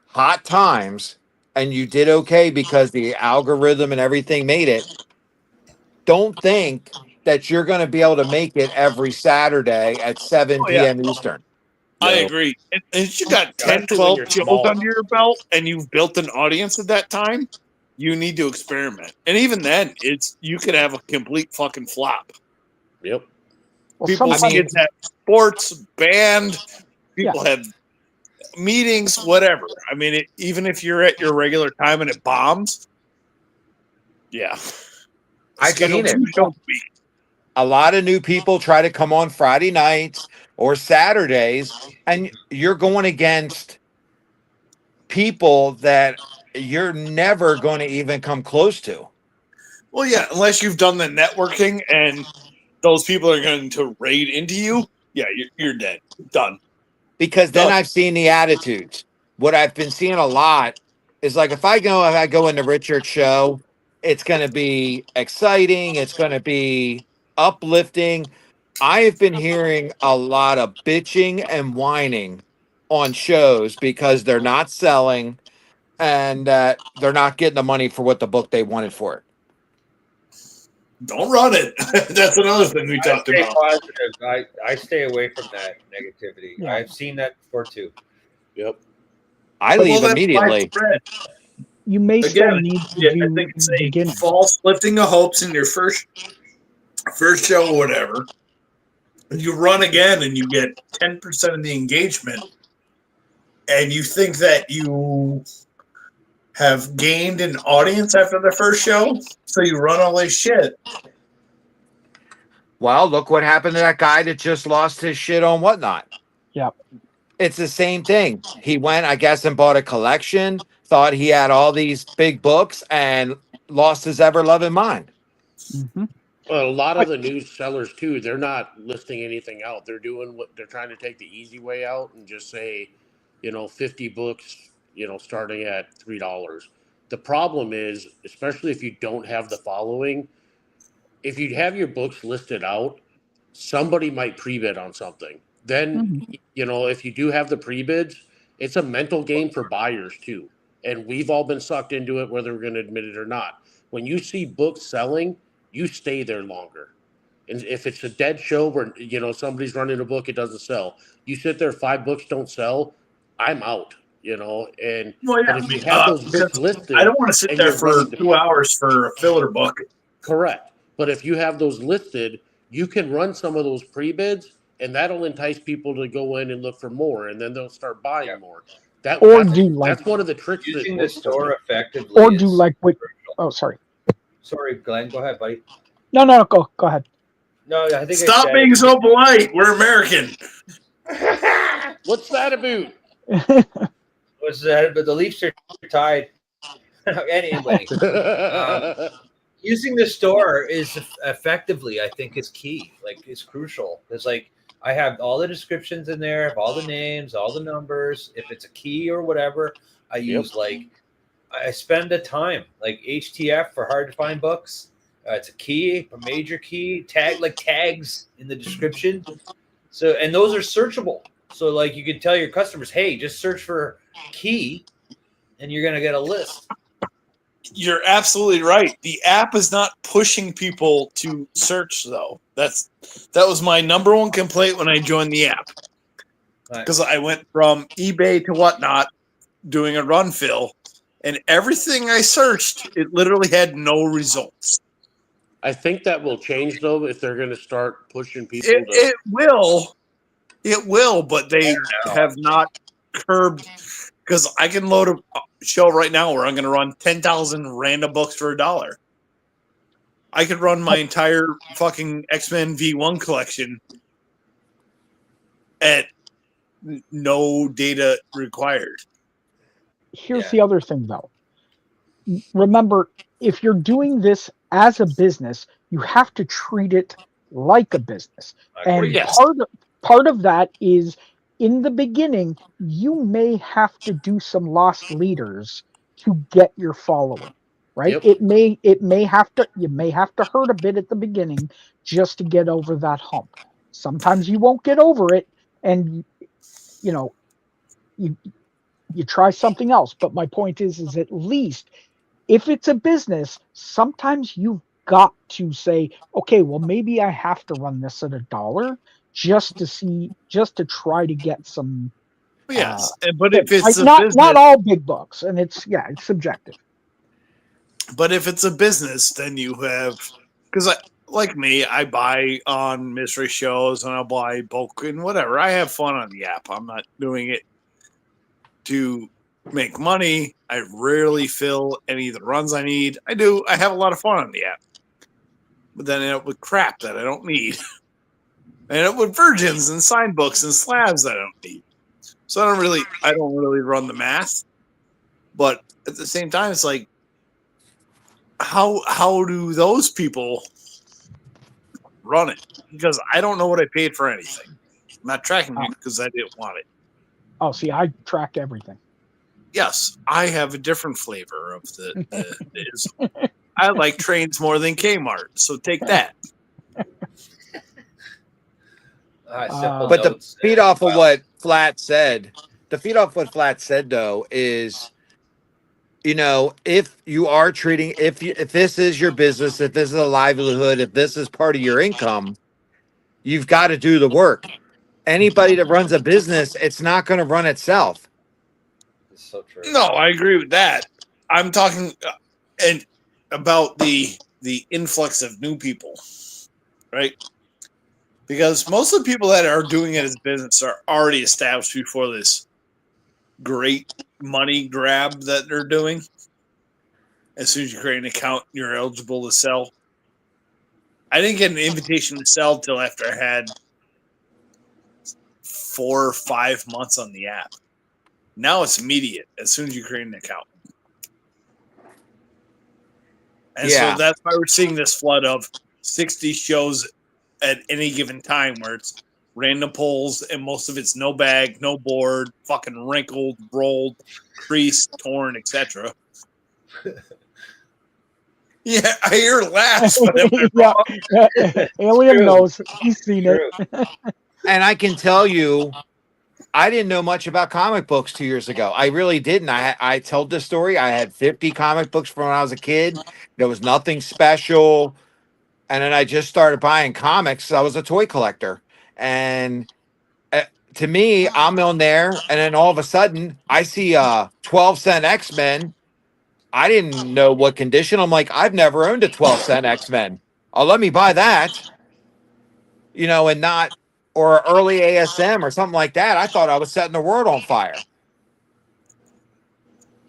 hot times and you did okay because the algorithm and everything made it, don't think that you're going to be able to make it every Saturday at 7 Oh, yeah. p.m. Eastern. I No. agree. And if you got 10, Especially when 12 you're shows small. under your belt and you've built an audience at that time, you need to experiment. And even then, you could have a complete fucking flop. Yep. Well, People's sometimes- kids have sports, band, people have meetings, whatever. I mean, even if you're at your regular time and it bombs, yeah. I've Schedule seen it. 2 shows a week. A lot of new people try to come on Friday nights or Saturdays, and you're going against people that you're never going to even come close to. Well, yeah, unless you've done the networking and those people are going to raid into you, yeah, you're dead. Done. Because then Done. I've seen the attitudes. What I've been seeing a lot is like if I go into Richard's show, it's going to be exciting, it's going to be uplifting. I have been hearing a lot of bitching and whining on shows because they're not selling and they're not getting the money for what the book they wanted for it. Don't run it. That's another thing we talked Stay about. positive. I stay away from that negativity. Yeah. I've seen that before too. Yep. I Well, leave that's immediately. widespread. You may still Again, need to yeah, I do think it's a beginning. false lifting of hopes in your first show or whatever. And you run again and you get 10% of the engagement, and you think that you have gained an audience after the first show, so you run all this shit. Well, look what happened to that guy that just lost his shit on Whatnot. Yep. It's the same thing. He went, I guess, and bought a collection, thought he had all these big books, and lost his ever loving mind. Mm-hmm. Well, a lot of the news sellers too, they're not listing anything out. They're doing what they're trying to take the easy way out and just say, 50 books, starting at $3. The problem is, especially if you don't have the following, if you have your books listed out, somebody might pre-bid on something. Then, if you do have the pre-bids, it's a mental game for buyers too. And we've all been sucked into it, whether we're going to admit it or not. When you see books selling, you stay there longer. And if it's a dead show where, somebody's running a book, it doesn't sell. You sit there, 5 books don't sell, I'm out, and Well, yeah, but if you have those books listed, I don't want to sit and there you're for running 2 hours for a filler book. correct. But if you have those listed, you can run some of those pre-bids, and that'll entice people to go in and look for more, and then they'll start buying more. That's one of the tricks that Using the works for me. store effectively. Or do is like what? crucial. Oh, sorry. Sorry, Glenn. Go ahead, buddy. No, go ahead. No, I think Stop I being so polite. We're American. What's that about? was that, but the Leafs are tied. Anyway, using the store is effectively, I think, is key. Like, is crucial. It's like I have all the descriptions in there, have all the names, all the numbers. If it's a key or whatever, I use I spend the time like HTF for hard to find books. It's a key, a major key, tags in the description. So, and those are searchable. So like you can tell your customers, hey, just search for key and you're going to get a list. You're absolutely right. The app is not pushing people to search, though. That was my number one complaint when I joined the app. Because I went from eBay to Whatnot, doing a run fill, and everything I searched, it literally had no results. I think that will change, though, if they're going to start pushing people. It will, but they have not curbed. Because I can load show right now where I'm going to run 10,000 random books for $1. I could run my entire fucking X-Men V1 collection at no data required. Here's the other thing, though. Remember, if you're doing this as a business, you have to treat it like a business. And Yes. part of that is in the beginning, you may have to do some lost leaders to get your following, right? Yep. You may have to hurt a bit at the beginning just to get over that hump. Sometimes you won't get over it, and you know you you try something else. But my point is at least if it's a business, sometimes you've got to say, okay, well, maybe I have to run this at $1 just to try to get some. Yes, but if things. it's a Not business, all big books, and it's subjective. but if it's a business, then you have, because like me, I buy on mystery shows and I'll buy bulk and whatever. I have fun on the app. I'm not doing it to make money. I rarely fill any of the runs I need. I do. I have a lot of fun on the app, but then I end up with crap that I don't need. I end up with virgins and sign books and slabs that I don't need. So I don't really run the math. But at the same time, it's like, how do those people run it? Because I don't know what I paid for anything. I'm not tracking it because I didn't want it. Oh, see, I track everything. Yes, I have a different flavor of the I like trains more than Kmart, so take that. But to feed off of what Flat said, though, is, if you are treating, if this is your business, if this is a livelihood, if this is part of your income, you've got to do the work. Anybody that runs a business, it's not going to run itself. It's so true. No, I agree with that. I'm talking and about the influx of new people, right? Because most of the people that are doing it as business are already established before this great money grab that they're doing. As soon as you create an account, you're eligible to sell. I didn't get an invitation to sell till after I had 4 or 5 months on the app. Now it's immediate as soon as you create an account. And so that's why we're seeing this flood of 60 shows at any given time where it's random pulls and most of it's no bag, no board, fucking wrinkled, rolled, creased, torn, etc. Yeah, I hear laughs. Alien knows. He's seen it. And I can tell you, I didn't know much about comic books 2 years ago. I really didn't. I told this story. I had 50 comic books from when I was a kid. There was nothing special. And then I just started buying comics. I was a toy collector. And to me, I'm on there. And then all of a sudden, I see a 12-cent X-Men. I didn't know what condition. I'm like, I've never owned a 12-cent X-Men. Oh, let me buy that. And not, or early ASM or something like that. I thought I was setting the world on fire.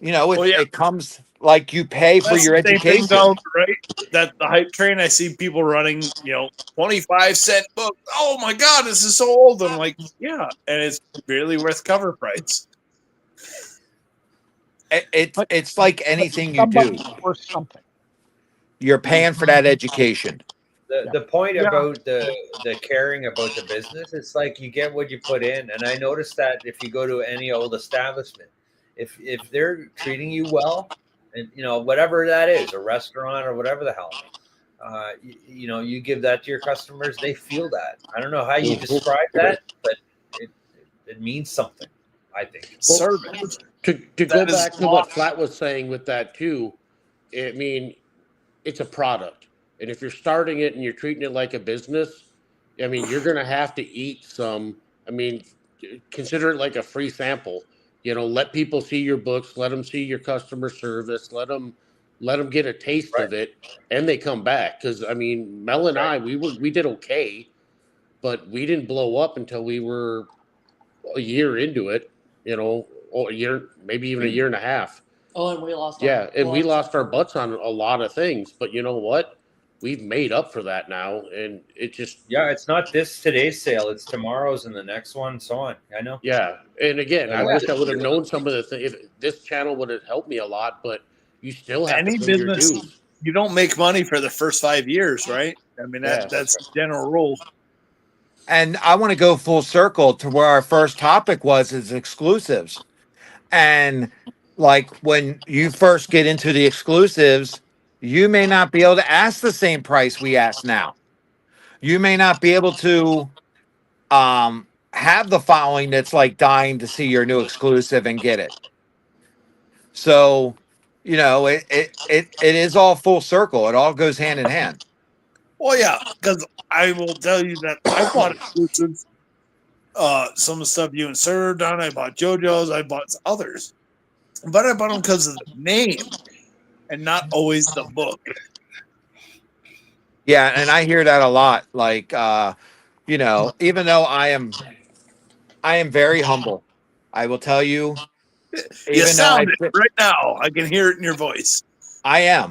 It comes like you pay for your education. Though, right? That the hype train, I see people running, 25-cent book. Oh my God, this is so old. I'm like, yeah, and it's barely worth cover price. It's like anything you do. Or something. You're paying for that education. The point about the caring about the business, it's like you get what you put in. And I noticed that if you go to any old establishment, if they're treating you well, and whatever that is, a restaurant or whatever the hell, you give that to your customers, they feel that. I don't know how you describe that, but it means something, I think. Service. To go back to what Flat was saying with that too, I mean, it's a product. And if you're starting it and you're treating it like a business, I mean, you're going to have to eat some. I mean, consider it like a free sample. Let people see your books, let them see your customer service, let them get a taste of it, and they come back. Because I mean, Mel and I, we did okay, but we didn't blow up until we were a year into it. A year, maybe even a year and a half. Oh, and we lost. Yeah, and we lost our butts. butts on a lot of things, but you know what? We've made up for that now, and it just Yeah, it's not today's sale; it's tomorrow's and the next one, so on. I know. yeah. And again, I Yeah. wish I would have known some of the things. If this channel would have helped me a lot, but you still have Any to pay your business, dues. you don't make money for the first 5 years, right? I mean, Yeah. that's the general rule. And I want to go full circle to where our first topic was is exclusives. And like when you first get into the exclusives, you may not be able to ask the same price we ask now. You may not be able to have the following that's like dying to see your new exclusive and get it. So, you know, it is all full circle. It all goes hand in hand. Well, yeah, because I will tell you that I bought exclusives. Some of the stuff you and Sir done. I bought JoJo's. I bought others, but I bought them because of the name and not always the book. Yeah, and I hear that a lot. Like you know, even though I am very humble. I will tell you, You even though sound it right now. I can hear it in your voice. I am.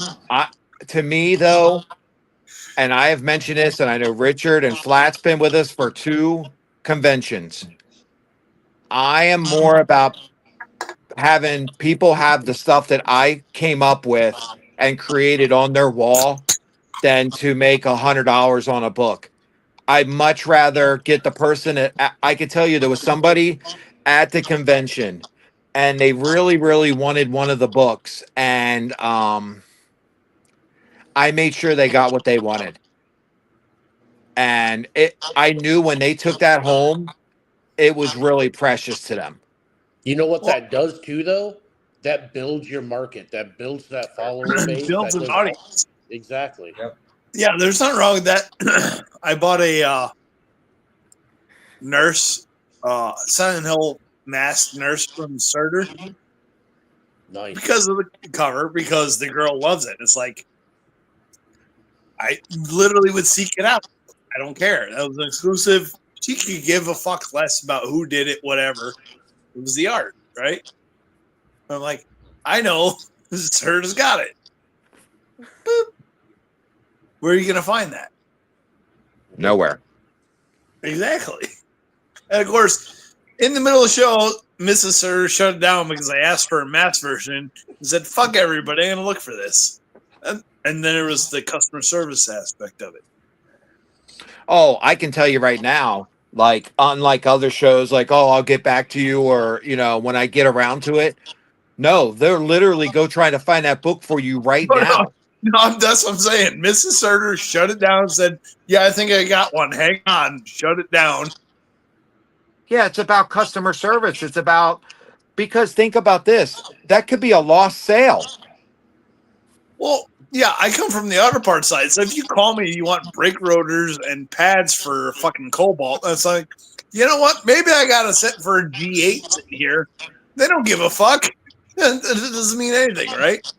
To me though, and I have mentioned this, and I know Richard and Flat's been with us for 2 conventions. I am more about having people have the stuff that I came up with and created on their wall than to make $100 on a book. I'd much rather get the person that I could tell you there was somebody at the convention and they really, really wanted one of the books. And I made sure they got what they wanted. And I knew when they took that home, it was really precious to them. You know what Well, that does too, though? That builds your market. That builds that follower base. builds That an does audience. exactly. Yep. Yeah, there's nothing wrong with that. I bought a nurse, Silent Hill masked nurse from Surtur Nice. because of the cover, because the girl loves it. It's like, I literally would seek it out. I don't care. That was an exclusive. She could give a fuck less about who did it, whatever. It was the art, right? I'm like, I know Surtur's got it. Boop. Where are you going to find that? Nowhere. Exactly. And of course, in the middle of the show, Mrs. Sir shut it down because I asked for a mass version and said, fuck everybody, I'm going to look for this. And then there was the customer service aspect of it. Oh, I can tell you right now, like unlike other shows, like, oh, I'll get back to you, or you know, when I get around to it. No, they're literally go try to find that book for you right now. No, that's what I'm saying. Mrs. Surtur shut it down and said, yeah, I think I got one. Hang on. Shut it down. Yeah, it's about customer service. It's about, because think about this. That could be a lost sale. Well, yeah, I come from the auto parts side. So if you call me, you want brake rotors and pads for fucking Cobalt, that's like, you know what? Maybe I got a set for a G8 sitting here. They don't give a fuck. It doesn't mean anything, right?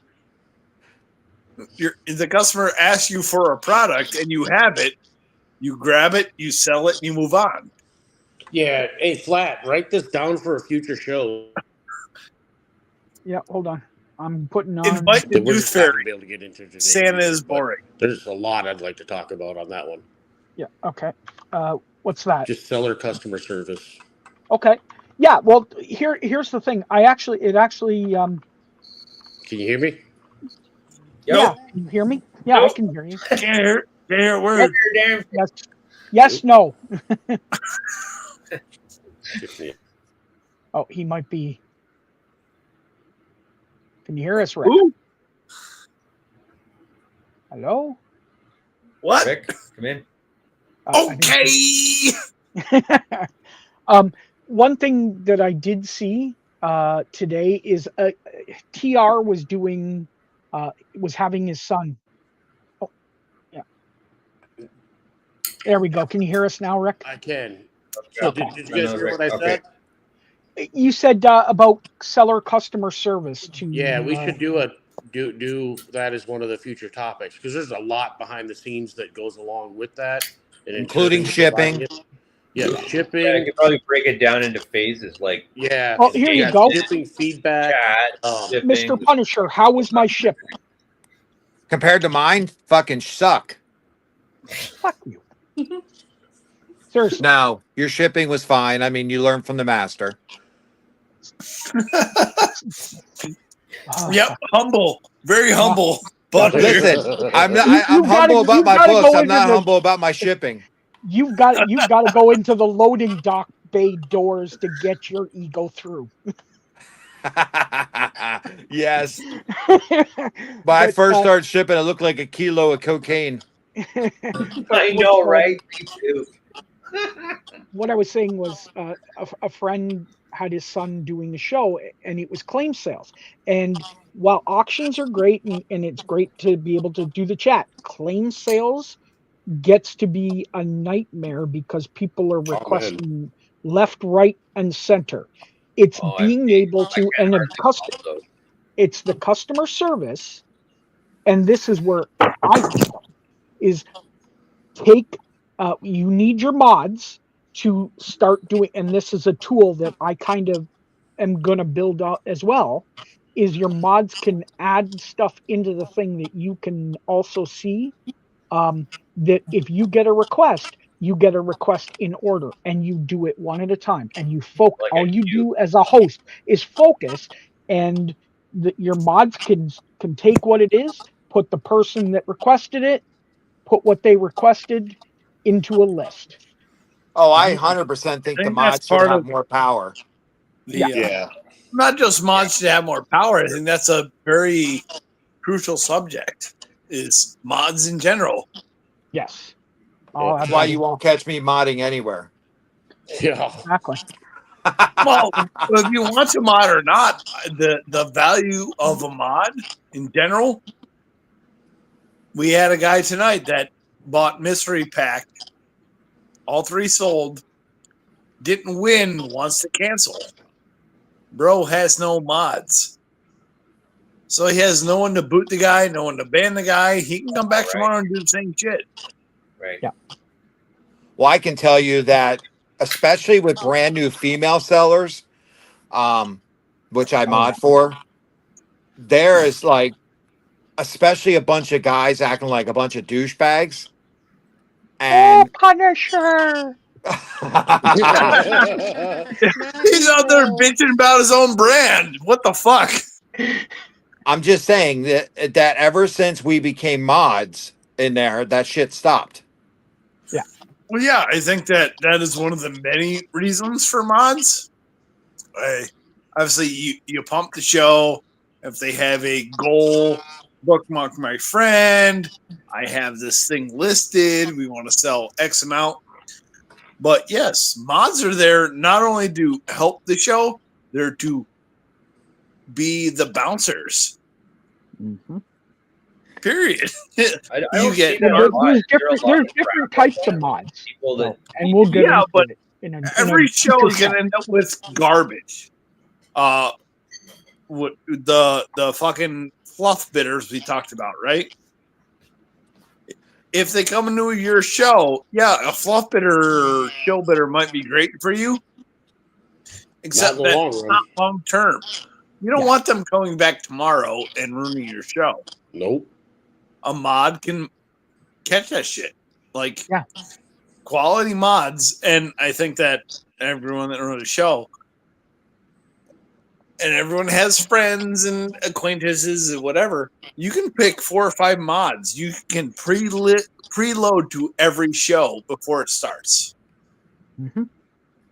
The customer asks you for a product and you have it, you grab it, you sell it, and you move on. Yeah. Hey, Flat, write this down for a future show. Yeah, hold on. I'm putting on. Invite the We're Youth just not gonna Fairy. be able to get into today. Santa is but boring. There's a lot I'd like to talk about on that one. Yeah. Okay. What's that? Just seller customer service. Okay. Yeah. Well, here's the thing. It actually. Can you hear me? Yep. Yeah. Can you hear me? Yeah, I can hear you. Can't hear a word. Yes. Yes. No. Oh, he might be. Can you hear us, Rick? Ooh, Hello. what? Rick, come in. I think- Okay. One thing that I did see today is TR was doing was having his son. Oh, yeah. There we go. Can you hear us now, Rick? I can. So Okay. did you guys hear what I said? You said about seller customer service to. Yeah, we should do that as one of the future topics because there's a lot behind the scenes that goes along with that, and Including shipping. Yeah, Yeah, I shipping. could probably break it down into phases like Yeah. Well, here you Yeah, go. shipping feedback. chat, shipping. Mr. Punisher, how was my shipping? Compared to mine, fucking suck. Fuck you. Seriously. No, your shipping was fine. I mean, you learned from the master. Yep, humble, very humble. But Listen, I'm not, You, I'm you've got to humble about my go books. I'm into not the humble about my shipping. you've got to go into the loading dock bay doors to get your ego through. Yes. When I first started shipping, it looked like a kilo of cocaine. I know, right? Me too. What I was saying was a friend had his son doing the show, and it was claim sales. And while auctions are great, and it's great to be able to do the chat, claim sales gets to be a nightmare because people are Oh, man. requesting left, right, and center. It's Oh, being able I to, can and hardly follow those. it's the customer service, and this is where I fail, is take you need your mods to start doing, and this is a tool that I kind of am going to build out as well, is your mods can add stuff into the thing that you can also see, that if you get a request, you get a request in order, and you do it one at a time, and you focus. Like All a you queue. do as a host is focus, and your mods can take what it is, put the person that requested it, put what they requested into a list. Oh, I Right? 100% think I the think that's mods should part have of more power. Yeah. Yeah. not just mods should have more power. I think that's a very crucial subject. Is mods in general. Yes. Well, Oh, That's why absolutely. you won't catch me modding anywhere. Yeah. Exactly. Well, if you want to mod or not, the value of a mod in general. We had a guy tonight that bought mystery pack. All 3 sold. Didn't win. Wants to cancel. Bro has no mods. So he has no one to boot the guy, no one to ban the guy. He can come back tomorrow and do the same shit. Right. Yeah. Well, I can tell you that, especially with brand new female sellers, which I mod for, there is like, especially a bunch of guys acting like a bunch of douchebags. Oh, And Punisher. He's out there bitching about his own brand. What the fuck? I'm just saying that ever since we became mods in there, that shit stopped. Well, yeah, I think that is one of the many reasons for mods. Obviously, you pump the show. If they have a goal, bookmark my friend. I have this thing listed. We want to sell X amount. But yes, mods are there not only to help the show, they're to be the bouncers. Mm-hmm. Period. I don't get- see that There's online. There are a lot there's of different crap like types of that. mods. People that And we'll get Yeah, into but it in Every show is future going to end up with garbage. What the fucking fluff bidders we talked about, right? If they come into your show, yeah, a fluff bidder show bidder might be great for you, except Not in the that long it's run. not long term. You don't Yeah. want them coming back tomorrow and ruining your show. Nope. A mod can catch that shit. Like Yeah. quality mods, and I think that everyone that runs the show and everyone has friends and acquaintances and whatever, you can pick 4 or 5 mods. You can preload to every show before it starts. Mhm.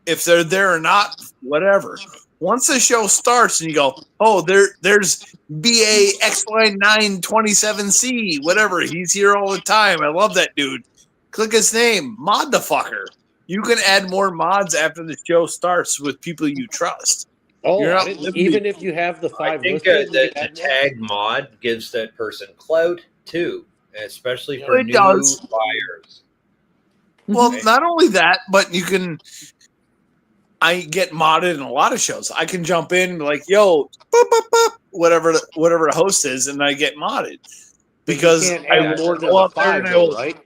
If they're there or not, whatever. Once the show starts and you go, oh, there's BA XY927C, whatever. He's here all the time. I love that dude. Click his name. Mod the fucker. You can add more mods after the show starts with people you trust. Oh, You're I not didn't- limited. even if you have the I 5 think listed, that you the add more? tag mod gives that person clout too, especially for It new does. buyers. Well, Right. not only that, but you can. I get modded in a lot of shows. I can jump in and be like, "Yo, boop, boop, boop," whatever the host is, and I get modded But because you can't I add will more than go the out there 5, and I though, will. right?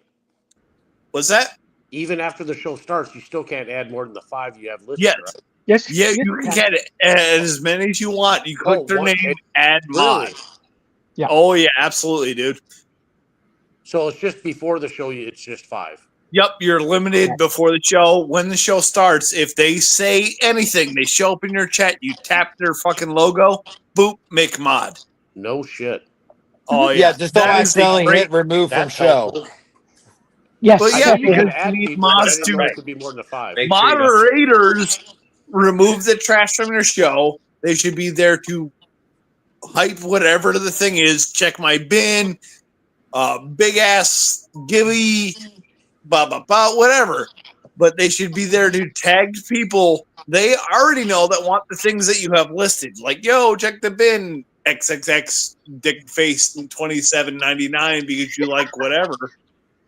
What's that? even after the show starts, you still can't add more than the 5 you have listed, Yes. right? Yes. Yeah, yes, you can get it as many as you want. You click their what? name, add mod. Really? Yeah. Oh yeah, absolutely, dude. So it's just before the show, it's just 5. Yep, you're limited before the show. When the show starts, if they say anything, they show up in your chat, you tap their fucking logo, boop, make mod. No shit. Oh Yeah, yeah, just don't that is a accidentally great. hit remove from That's show. helpful. Yes. But I yeah, knew you could because add you need people, but I mods didn't to know it could be more than 5. Make sure you don't- moderators remove the trash from your show. They should be there to hype whatever the thing is. Check my bin, big ass gilly, blah blah blah, whatever. But they should be there to tag people they already know that want the things that you have listed. Like, yo, check the bin, XXX dick face 27.99 because you like whatever.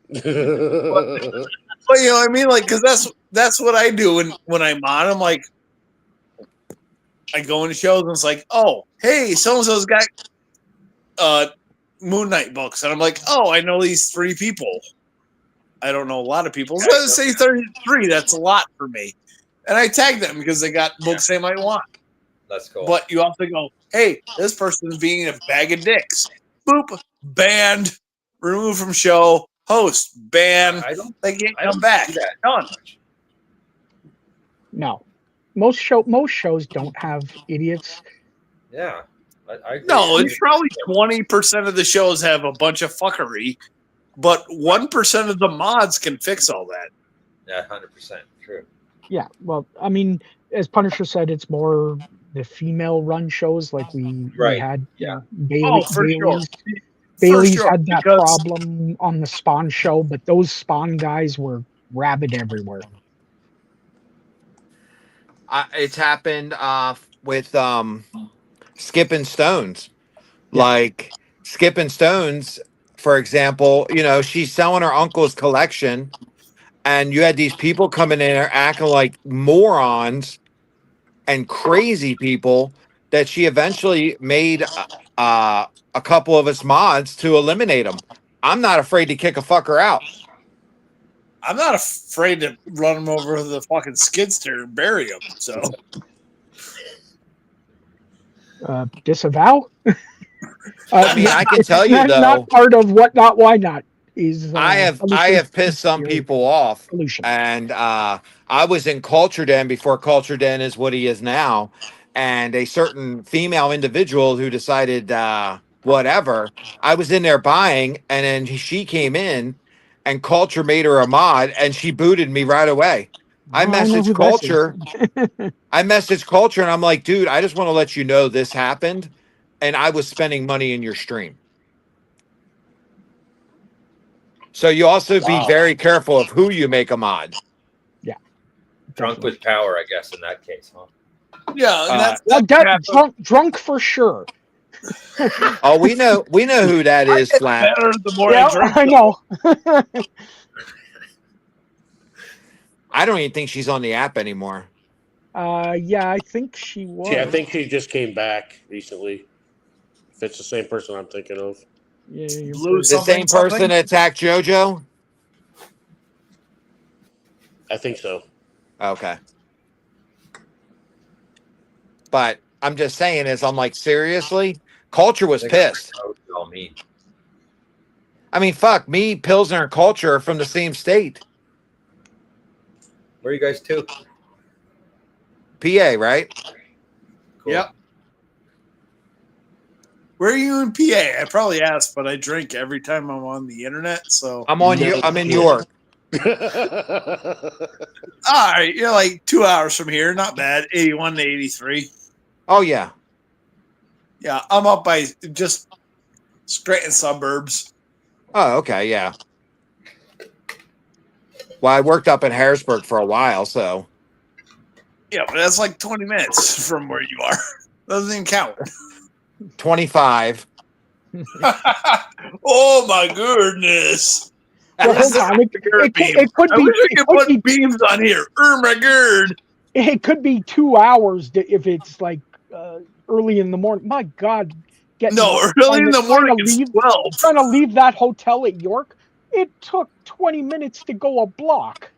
But you know what I mean? Like, because that's what I do when I'm on. I'm like, I go into shows and it's like, oh, hey, so and so's got Moon Knight books, and I'm like, oh, I know these 3 people. I don't know a lot of people. So let's say 33. That's a lot for me, and I tag them because they got books they might want. That's cool. But you also go, hey, this person's being a bag of dicks. Boop, banned, removed from show, host, banned. I don't. They can't I come don't back. see that Done. No. Most shows don't have idiots. Yeah. I agree. No, it's probably 20% of the shows have a bunch of fuckery, but 1% of the mods can fix all that. Yeah, 100% true. Yeah. Well, I mean, as Punisher said, it's more the female-run shows like we Right. had. You Yeah. know, Bailey, Oh, for sure. Bailey's sure, had that because- problem on the Spawn show, but those Spawn guys were rabid everywhere. It's happened with Skipping Stones. Yeah. Like Skipping Stones, for example, you know, she's selling her uncle's collection, and you had these people coming in there acting like morons and crazy people that she eventually made a couple of us mods to eliminate them. I'm not afraid to kick a fucker out. I'm not afraid to run them over with the fucking skidster and bury them. So Disavow. I mean, I can it's tell you not, though, not part of what not why not is. I have pissed some people off, and I was in Culture Den before Culture Den is what he is now, and a certain female individual who decided whatever. I was in there buying, and then she came in, and Culture made her a mod, and she booted me right away. I messaged Culture. I messaged Culture, and I'm like, dude, I just want to let you know this happened, and I was spending money in your stream. So you also be very careful of who you make a mod. Yeah. Drunk with power, I guess, in that case, huh? yeah, drunk for sure. Oh, we know who that is, Flat. better the more Yeah, I drink. I know. I don't even think she's on the app anymore. Yeah, I think she was. Yeah, I think she just came back recently. If it's the same person I'm thinking of. Yeah, you're Blue The same person that attacked JoJo? I think so. Okay. But I'm just saying, I'm like, seriously? Culture was pissed. All me. I mean, fuck, me, Pilsner, and Culture are from the same state. Where are you guys to? PA, right? Cool. Yep. Where are you in PA? I probably asked, but I drink every time I'm on the internet. So I'm in York. all right, you're like 2 hours from here. Not bad. 81 to 83. Oh yeah. Yeah, I'm up by just Scranton suburbs. Oh, okay, yeah. Well, I worked up in Harrisburg for a while, so. Yeah, but that's like 20 minutes from where you are. Doesn't even count. 25. Oh my goodness. Well, hold on. It could I be. wish I could put beams on here. Oh my god. It could be 2 hours if it's like early in the morning. My God. Early in the morning is 12. Trying to leave that hotel at York, it took 20 minutes to go a block.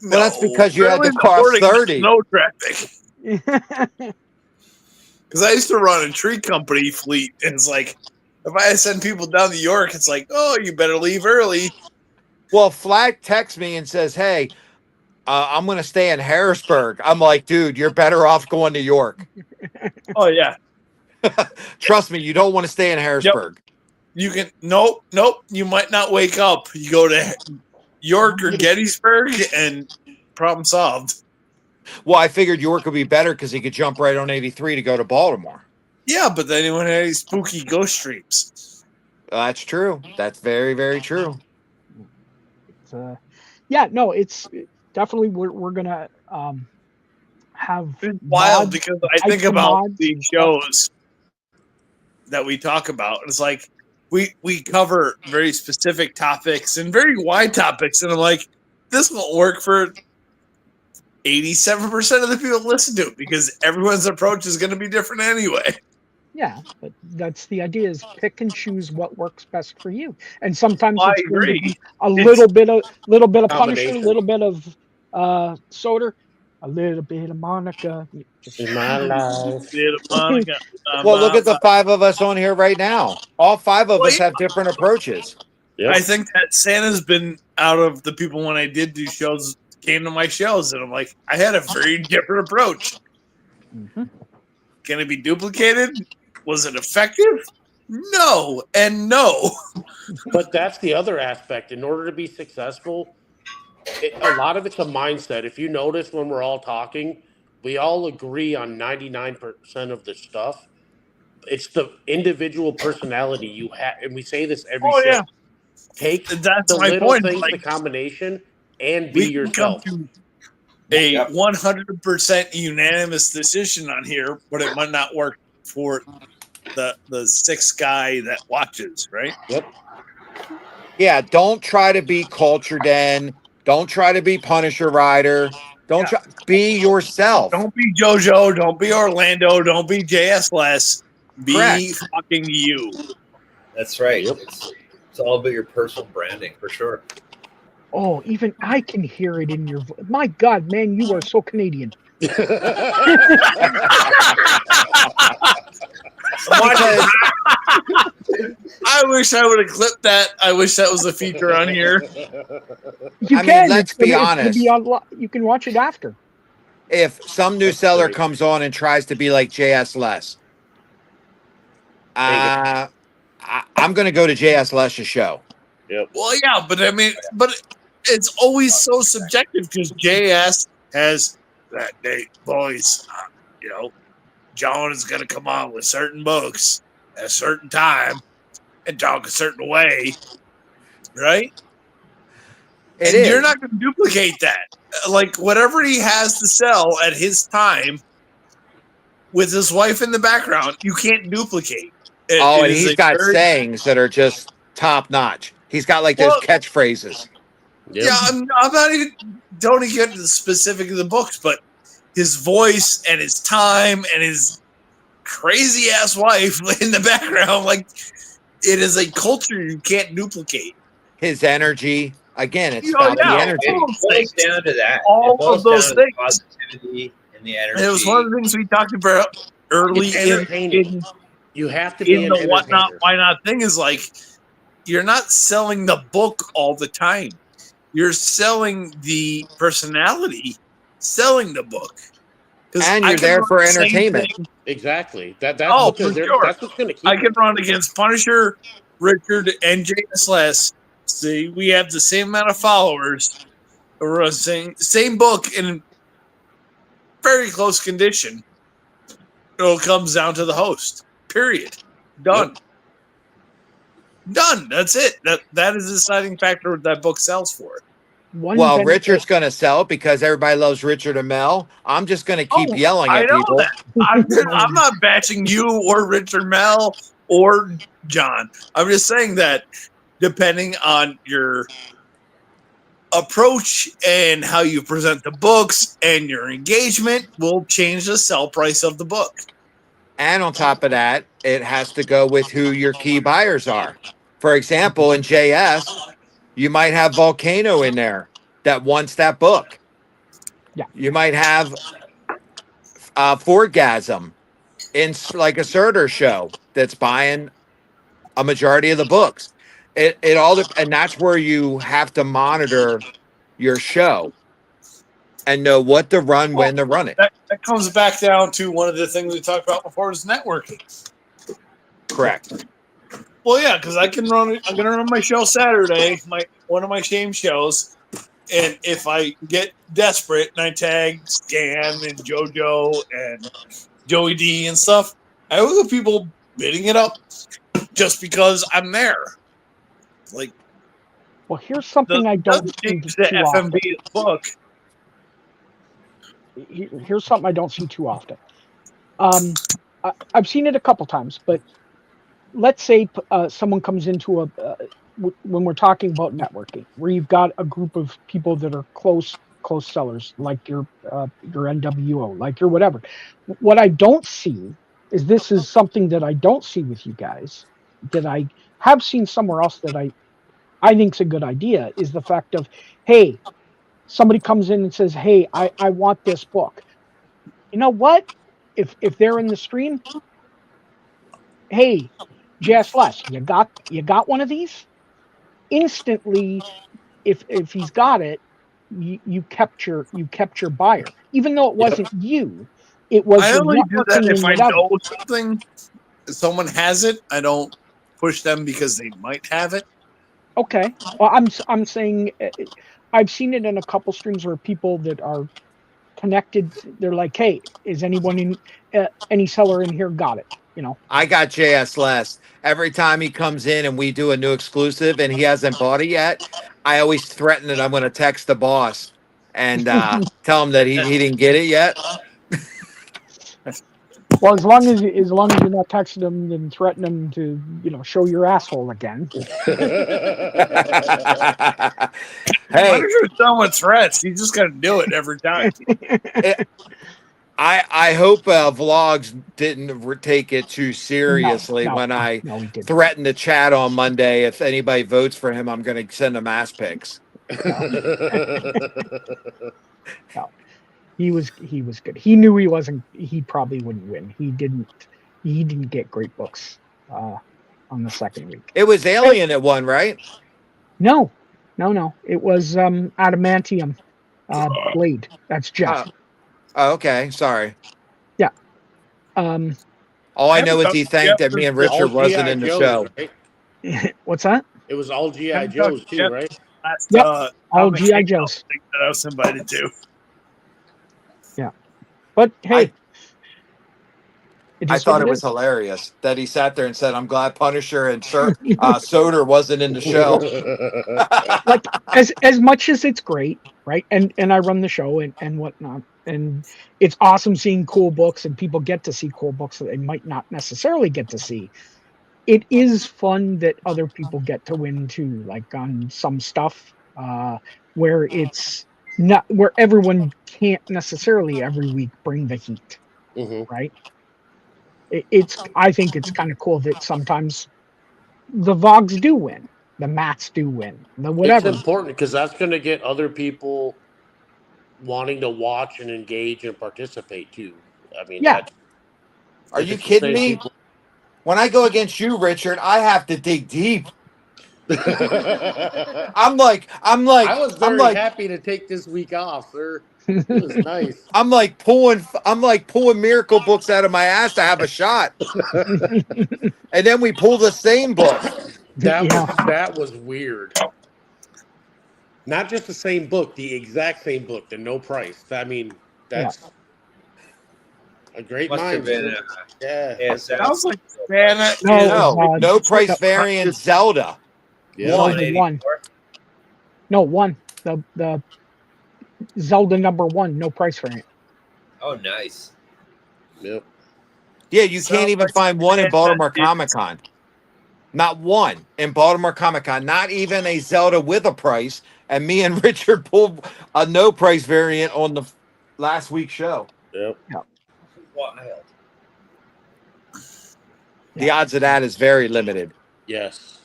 Well, that's because you had to Apparently the cross morning 30. snow traffic. Because I used to run a tree company fleet, and it's like, if I send people down to York, it's like, oh, you better leave early. Well, Flag texts me and says, "Hey, I'm going to stay in Harrisburg." I'm like, "Dude, you're better off going to York. Oh yeah, Trust me, you don't want to stay in Harrisburg." you can. Nope. You might not wake up. You go to York or Gettysburg, and problem solved. Well, I figured York would be better because he could jump right on 83 to go to Baltimore. Yeah, but then anyone had any spooky ghost streams. That's true. That's very, very true. Yeah, no, it's definitely we're gonna have It's wild mods, because I types think of about mods these and stuff. shows that we talk about. It's like we cover very specific topics and very wide topics, and I'm like, this won't work for 87% of the people that listen to it because everyone's approach is going to be different anyway. Yeah, but that's the idea: is pick and choose what works best for you. And sometimes I it's going to agree. be a It's little bit of Punisher, a combination. little bit of Soder, a little bit of Monica. Just In my life. Monica. Well, look at the 5 of us on here right now. All 5 of us have different approaches. Yep. I think that Santa's been out of the people when I did do shows, came to my shows, and I'm like, I had a very different approach. Mhm. Can it be duplicated? Was it effective? No, and no. But that's the other aspect. In order to be successful, a lot of it's a mindset. If you notice when we're all talking, we all agree on 99% of the stuff. It's the individual personality you have, and we say this every Oh show. yeah, Take that's the my little point. things, Like, the combination, and be we can come yourself. to a Yep. 100% unanimous decision on here, but it might not work for the sixth guy that watches, right? Yep. Yeah, don't try to be Culture Den. Don't try to be Punisher Rider. Don't try. Be yourself. Don't be JoJo. Don't be Orlando. Don't be JS Be Correct. fucking you. That's right. Yep. It's all about your personal branding for sure. Oh, even I can hear it in your voice. My God, man, you are so Canadian. Because I wish I would have clipped that. I wish that was a feature on here. You I mean, can. let's It's be gonna honest. be on, you can watch it after. if some new That's seller great. comes on and tries to be like JS Les, I'm going to go to JS Les's show. Well, yeah, but I mean, but it's always so subjective because JS has that day, boys. You know, John is going to come on with certain books at a certain time and talk a certain way, right? It and is. you're not going to duplicate that. Like whatever he has to sell at his time with his wife in the background, you can't duplicate. And he's got sayings that are just top notch. He's got like those catchphrases. Yep. Yeah, I'm not even. Don't even get into the specific of the books, but his voice and his time and his crazy ass wife in the background, like it is a culture you can't duplicate. His energy, again, it's You know, about yeah, the energy. It boils down to that. All It boils of those down to the things. positivity and the energy. And it was one of the things we talked about early It's in entertaining. You have to be in an the whatnot, entertainer. why not thing is like you're not selling the book all the time. You're selling the personality, selling the book. And you're there for entertainment. Exactly. That's For because sure. that's what's going to keep. I can run against Punisher, Richard, and JSLS. See, we have the same amount of followers. We're saying same book in very close condition. It all comes down to the host. Period. Done. Yep. Done. That's it. That is the deciding factor what that book sells for. Well, Richard's going to sell it because everybody loves Richard and Mel. I'm just going to keep yelling at people. That. I'm not bashing you or Richard Mel or John. I'm just saying that depending on your approach and how you present the books and your engagement will change the sell price of the book. And on top of that, it has to go with who your key buyers are. For example, in JS, you might have Volcano in there that wants that book. Yeah. You might have Forgasm in like a Surtur show that's buying a majority of the books. It all and that's where you have to monitor your show and know what to run, Well, when to run it. that comes back down to one of the things we talked about before is networking. Correct. Well, yeah, because I'm gonna run my show Saturday, one of my shame shows, and if I get desperate and I tag Scan and JoJo and Joey D and stuff, I will get people bidding it up just because I'm there. Like Well, here's something I don't doesn't see change the too often. FMV book. Here's something I don't see too often. I've seen it a couple times, but let's say someone comes into when we're talking about networking, where you've got a group of people that are close sellers, like your NWO, like your whatever. What I don't see is this is something that I don't see with you guys, that I have seen somewhere else that I think's a good idea, is the fact of, hey, somebody comes in and says, hey, I want this book. You know what? If they're in the stream, hey, JS Less, you got one of these? Instantly, if he's got it, you kept your buyer, even though it wasn't you. It was I the only do that networking if and I whatever. know something. If someone has it, I don't push them because they might have it. Okay. Well, I'm saying I've seen it in a couple streams where people that are connected, they're like, hey, is anyone in any seller in here got it? You know. I got JS Less. Every time he comes in and we do a new exclusive and he hasn't bought it yet, I always threaten that I'm going to text the boss and tell him that he didn't get it yet. Well, as long as you're not texting them and threatening them to show your asshole again. Hey, Punisher's done with threats. He's just gonna do it every time. I hope vlogs didn't take it too seriously when I No, we didn't. threatened to chat on Monday. If anybody votes for him, I'm going to send them ass pics. No. No. He was good. He knew he probably wouldn't win. He didn't get great books on the second week. It was Alien that won, right? No. It was Adamantium Blade. That's Jeff. Oh, okay. Sorry. Yeah. All I know is he thanked that me and Richard wasn't in the show. Right? What's that? It was all GI Joes too, right? Last, Yep. All GI Joes that I was invited to. Yeah. But hey, I thought it was hilarious that he sat there and said, "I'm glad Punisher and Soder wasn't in the show." Like as much as it's great, right? And I run the show and whatnot, and it's awesome seeing cool books and people get to see cool books that they might not necessarily get to see. It is fun that other people get to win too, like on some stuff where it's not where everyone can't necessarily every week bring the heat, right? I think it's kind of cool that sometimes the Vogs do win, the Mats do win, the whatever. It's important because that's going to get other people wanting to watch and engage and participate too. I mean, yeah. Are you kidding me? When I go against you, Richard, I have to dig deep. I'm like. I was very happy to take this week off, sir. It was nice. I'm like pulling miracle books out of my ass to have a shot, and then we pull the same book. That was weird. Not just the same book, the exact same book, the no price. I mean, that's a great mind. Yeah, sounds like no price variant Zelda. Yeah. One. No, one. The Zelda #1, no price variant. Oh, nice. Yep. Yeah, you can't even find one in Baltimore Comic Con. Not one in Baltimore Comic Con. Not even a Zelda with a price. And me and Richard pulled a no price variant on the last week's show. Yep. Wild. The odds of that is very limited. Yes.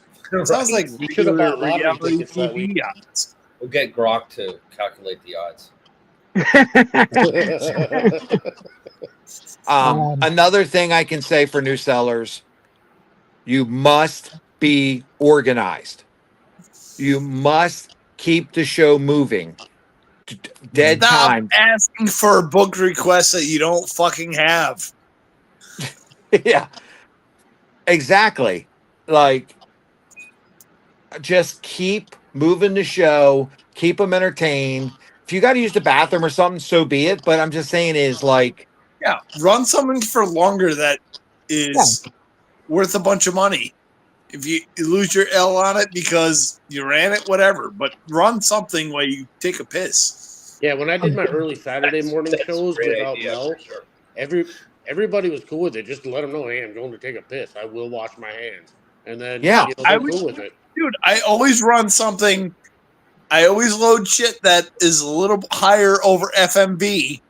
Sounds like we should have bought lottery reality tickets that week. TV odds. We'll get Grok to calculate the odds. Another thing I can say for new sellers, you must be organized. You must keep the show moving. Dead Stop time. asking for book requests that you don't fucking have. Yeah, exactly. Like, just keep moving the show, keep them entertained. If you got to use the bathroom or something, so be it. But I'm just saying, is like, Yeah, run something for longer that Yeah. is worth a bunch of money. If you lose your L on it because you ran it, whatever. But run something while you take a piss. Yeah, when I did my early Saturday morning That's a shows great without idea Mel, for sure. everybody was cool with it. Just to let them know, hey, I'm going to take a piss. I will wash my hands, and then Yeah, yeah, they're cool with it. dude, I always run something. I always load shit that is a little higher over FMV.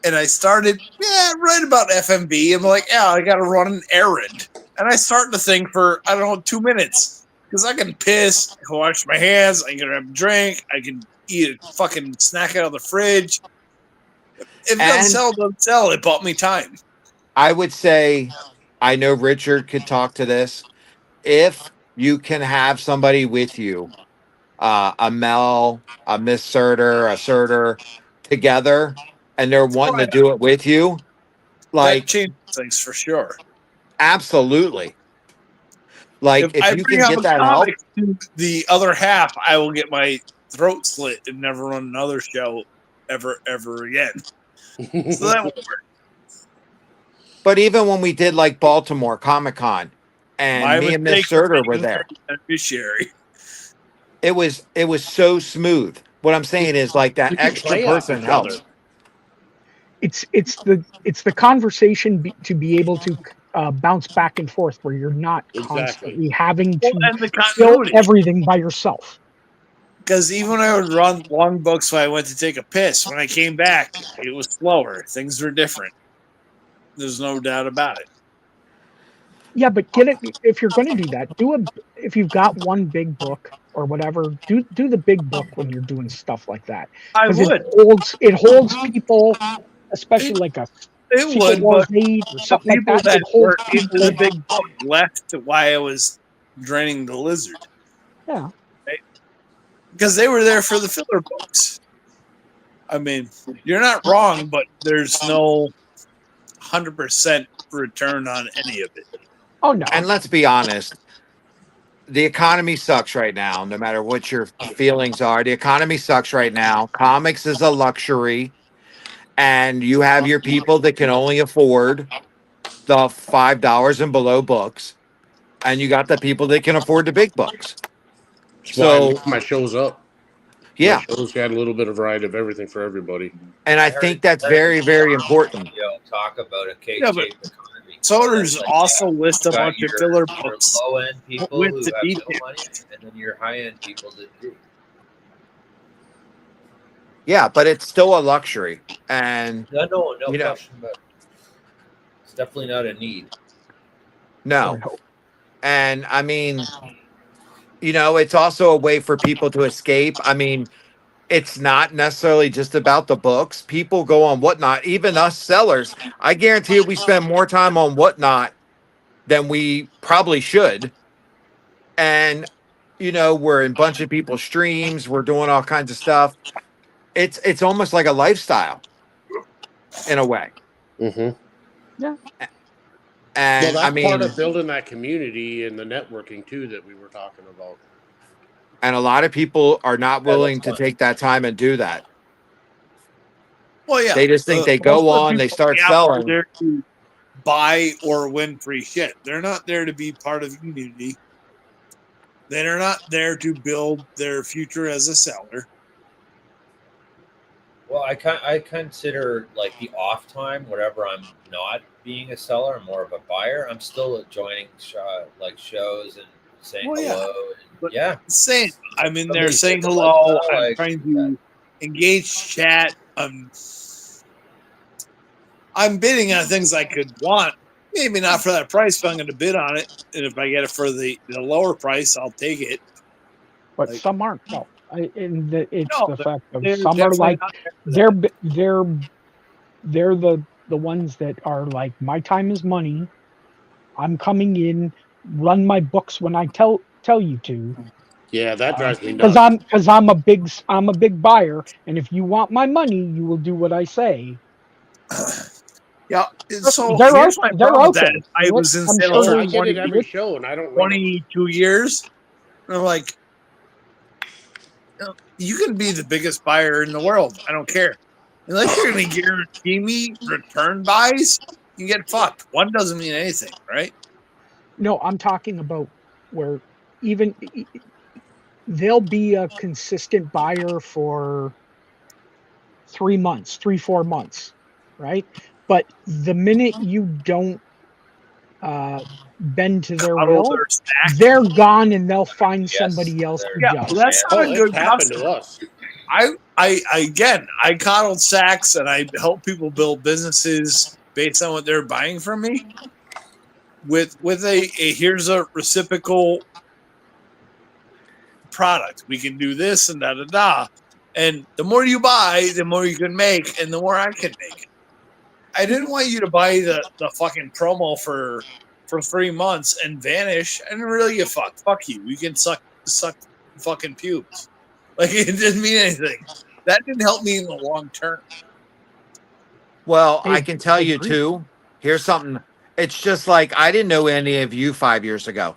And I started, right about FMV. I'm like, yeah, I got to run an errand. And I start the thing for, I don't know, 2 minutes. Because I can piss, I can wash my hands, I can have a drink, I can eat a fucking snack out of the fridge. If it and doesn't sell, it bought me time. I would say, I know Richard could talk to this. If you can have somebody with you, a Mel, a Miss Surter, a Surter, together, and they're wanting to do it with you, That like, changes things for sure. absolutely. Like, If if I you bring can up get a that help, comic to the other half, I will get my throat slit and never run another show ever again. So that but even when we did like Baltimore Comic Con, and my me and Miss mistake for Surter were being there, a beneficiary. it was so smooth. What I'm saying is, like, that You can extra play off person each other. helps. It's the conversation to be able to bounce back and forth where you're not Exactly. constantly having Well, to and the fill continuity. everything by yourself. Because even when I would run long books when I went to take a piss, when I came back, it was slower. Things were different. There's no doubt about it. Yeah, but get it if you're going to do that. If you've got one big book or whatever, do the big book when you're doing stuff like that I because would. it holds people, especially It, like a it Secret would, but Wars 8 or the something like people that. that It holds were into people. the big book left why I was draining the lizard. Yeah. Right? Because they were there for the filler books. I mean, you're not wrong, but there's no 100% return on any of it. Oh no. And let's be honest, the economy sucks right now. No matter what your feelings are, the economy sucks right now. Comics is a luxury, and you have your people that can only afford the $5 and below books, and you got the people that can afford the big books. That's why I So mix my shows up. My yeah, shows got a little bit of variety of everything for everybody. and I think that's very, very important. Talk about a Yeah, but K-shaped economy. Soders Like, also list a got bunch of filler your books low-end people with who the have no detail. money, and then your high-end people that do. Yeah, but it's still a luxury, and No you know, question about it. It's definitely not a need. no, and I mean, it's also a way for people to escape. I mean, it's not necessarily just about the books. People go on Whatnot, even us sellers. I guarantee you we spend more time on Whatnot than we probably should. And, we're in a bunch of people's streams, we're doing all kinds of stuff. It's almost like a lifestyle in a way. Mm-hmm. Yeah. Well, And I that's part mean, of building that community and the networking too that we were talking about. and a lot of people are not Yeah, willing that's to fine. take that time and do that. Well, yeah. They just think they Most go of the on, they people start on the app are selling. there to buy or win free shit. They're not there to be part of the community. They're not there to build their future as a seller. Well, I consider like the off time, whatever I'm not being a seller, I'm more of a buyer. I'm still joining shows and saying Well, yeah. hello. But Yeah, same. I'm in there Somebody's saying living a hello. lifestyle, I'm like trying that. to engage chat. I'm bidding on things I could want. Maybe not for that price, but I'm going to bid on it. And if I get it for the lower price, I'll take it. But Like, some aren't. No. It's No, the fact of they're some are definitely like not there for that. they're the ones that are like, my time is money. I'm coming in, run my books when I tell you to. Yeah, that drives me Because nuts. I'm a big buyer, and if you want my money, you will do what I say. Yeah. Trust me, So here's my they're problem with out that. there. I was in I'm sales sure Oh, for I there's get it every there's show, and I don't run them. 22 years. And I'm like, you can be the biggest buyer in the world. I don't care. Unless you're going to guarantee me return buys, you get fucked. One doesn't mean anything, right? no. I'm talking about where even they'll be a consistent buyer for 3 months, 4 months, right? But the minute you don't bend to their Coddle will, their stack. they're gone and they'll find Yes, somebody else who they're Yeah, well, does. that's man. not Oh, a it's good happened to customer. us. I coddled sacks and I help people build businesses based on what they're buying from me with a here's a reciprocal product. We can do this and da da da. And the more you buy, the more you can make, and the more I can make. I didn't want you to buy the fucking promo for 3 months and vanish and really get fucked. Fuck you. You can suck fucking pubes. Like it didn't mean anything. That didn't help me in the long term. Well, I I can tell you agree. too. Here's something. It's just like I didn't know any of you 5 years ago.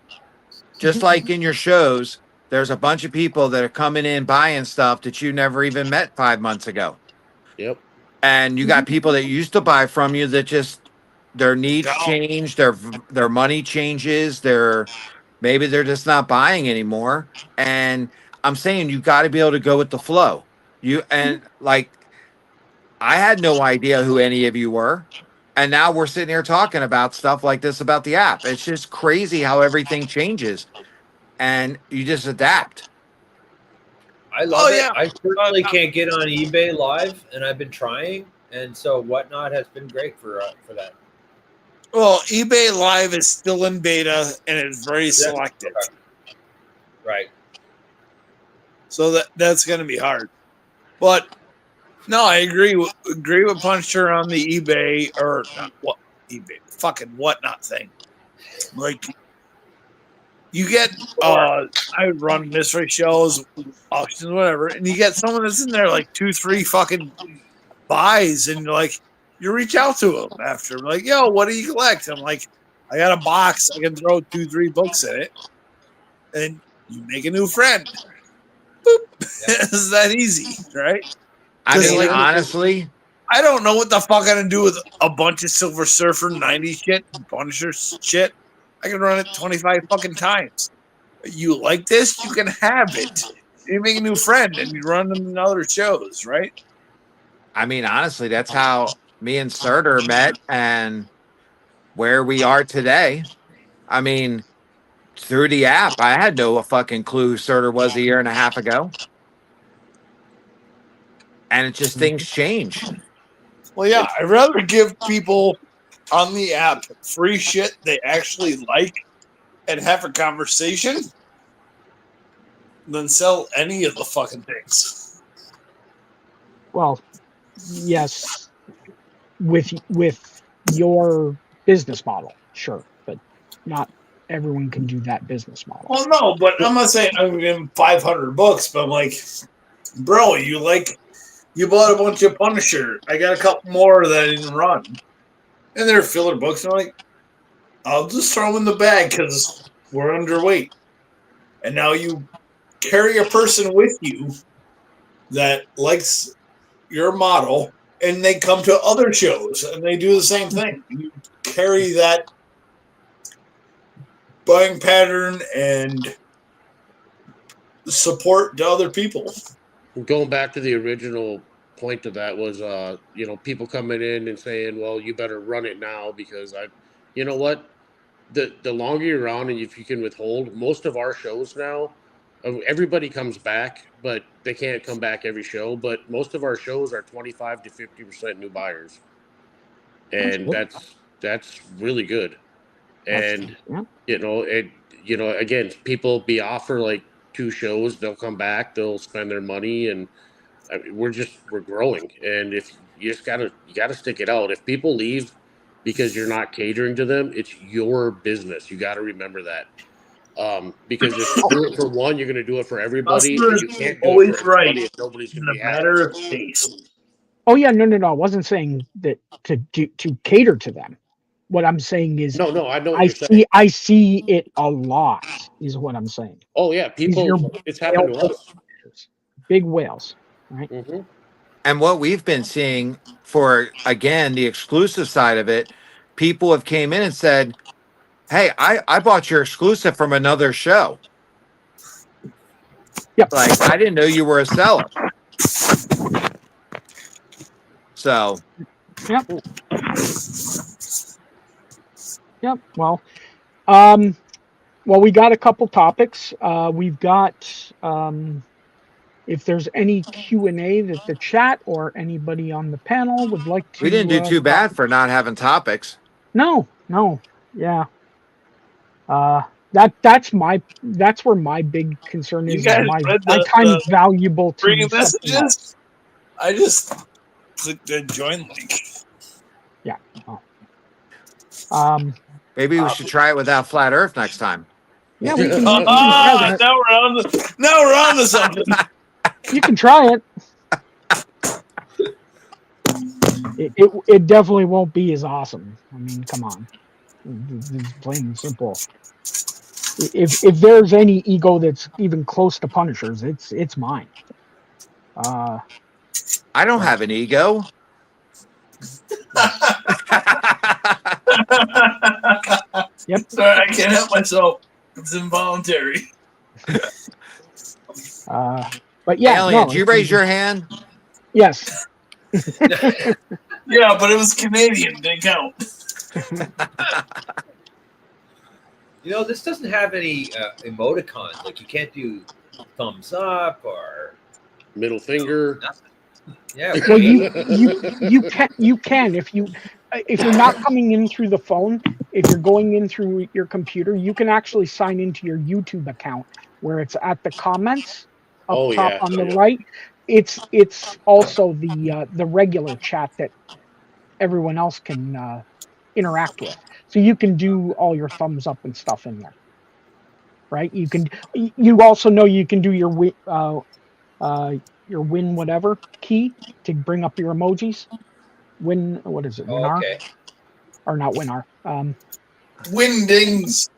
Just like in your shows, there's a bunch of people that are coming in buying stuff that you never even met 5 months ago. Yep. And you got people that used to buy from you that just their needs No. change, their money changes, maybe they're just not buying anymore. And I'm saying you got to be able to go with the flow. You and like I had no idea who any of you were. And now we're sitting here talking about stuff like this about the app. It's just crazy how everything changes and you just adapt. I Oh love it. yeah. I personally can't get on eBay live, and I've been trying, and so Whatnot has been great for that. Well, eBay Live is still in beta and it's very Is it? selective. Okay. Right. So that's going to be hard. But no, I agree with Puncher on the eBay or not what eBay fucking whatnot thing. Like you get I would run mystery shows, auctions, whatever, and you get someone that's in there like 2-3 fucking buys, and you're like, you reach out to them after, like, yo, what do you collect? I'm like, I got a box, I can throw 2-3 books in it, and you make a new friend. Boop. It's that easy, right? I Because mean, like honestly, I don't know what the fuck I'm gonna do with a bunch of Silver Surfer 90 shit, Punisher shit. I can run it 25 fucking times. You like this, you can have it. You make a new friend and you run them in other shows, right? honestly, that's how me and Surtur met and where we are today. I mean, through the app, I had no fucking clue who Surtur was a year and a half ago. And it's just things change. Well, yeah, I'd rather give people on the app free shit they actually like and have a conversation than sell any of the fucking things. Well, yes, with your business model, sure, but not everyone can do that business model. Well, no, but I'm not saying I'm giving him 500 books, but I'm like, bro, you bought a bunch of Punisher. I got a couple more that I didn't run. And they're filler books. And I'm like, I'll just throw them in the bag because we're underweight. And now you carry a person with you that likes your model and they come to other shows and they do the same thing. You carry that buying pattern and support to other people. Going back to the original point of that was, people coming in and saying, "Well, you better run it now because you know what, the longer you're on and if you can withhold, most of our shows now, everybody comes back, but they can't come back every show. But most of our shows are 25 to 50% new buyers, and Good. that's really good. That's And yeah. again, people be offer like 2 shows, they'll come back, they'll spend their money, and I mean, we're growing. And if you just gotta stick it out. If people leave because you're not catering to them, it's your business. You got to remember that. Because if you do it for one, you're going to do it for everybody, Customer and is you can't do it always for right everybody if nobody's in going to a be happy. matter of taste. Oh yeah, no. I wasn't saying that to cater to them. What I'm saying is No, I know what you're saying. I see it a lot, is what I'm saying. Oh yeah, These are your people. It's happened to us. big whales, right? Hmm. And what we've been seeing for, again, the exclusive side of it, people have came in and said, hey, I bought your exclusive from another show. Yep. Like, I didn't know you were a seller. So, Yep. Yep. Well, we got a couple topics. We've got if there's any Q&A that the chat or anybody on the panel would like to we didn't do too bad for not having topics. No. Yeah. That's where my big concern You is. guys My read time the is valuable to free something else. messages? I just clicked the join link. Yeah. Oh. Maybe we should try it without Flat Earth next time. Yeah, we can. Now we're on to something. You can try it. It definitely won't be as awesome. I mean, come on. It's plain and simple. If there's any ego that's even close to Punisher's, it's mine. I don't have an ego. Yep. Sorry, I can't help myself. It's involuntary. But yeah, Alien, no, did you raise your hand? Yes. Yeah, but it was Canadian. They count. This doesn't have any emoticons. Like you can't do thumbs up or Middle finger. yeah. Well, you can if you're not coming in through the phone. If you're going in through your computer, you can actually sign into your YouTube account where it's at the comments up Oh, top yeah. on the right. It's also the regular chat that everyone else can interact with. So you can do all your thumbs up and stuff in there, right? You also know you can do your win whatever key to bring up your emojis. What is it? Winar? Okay. Or not Winar. Windings.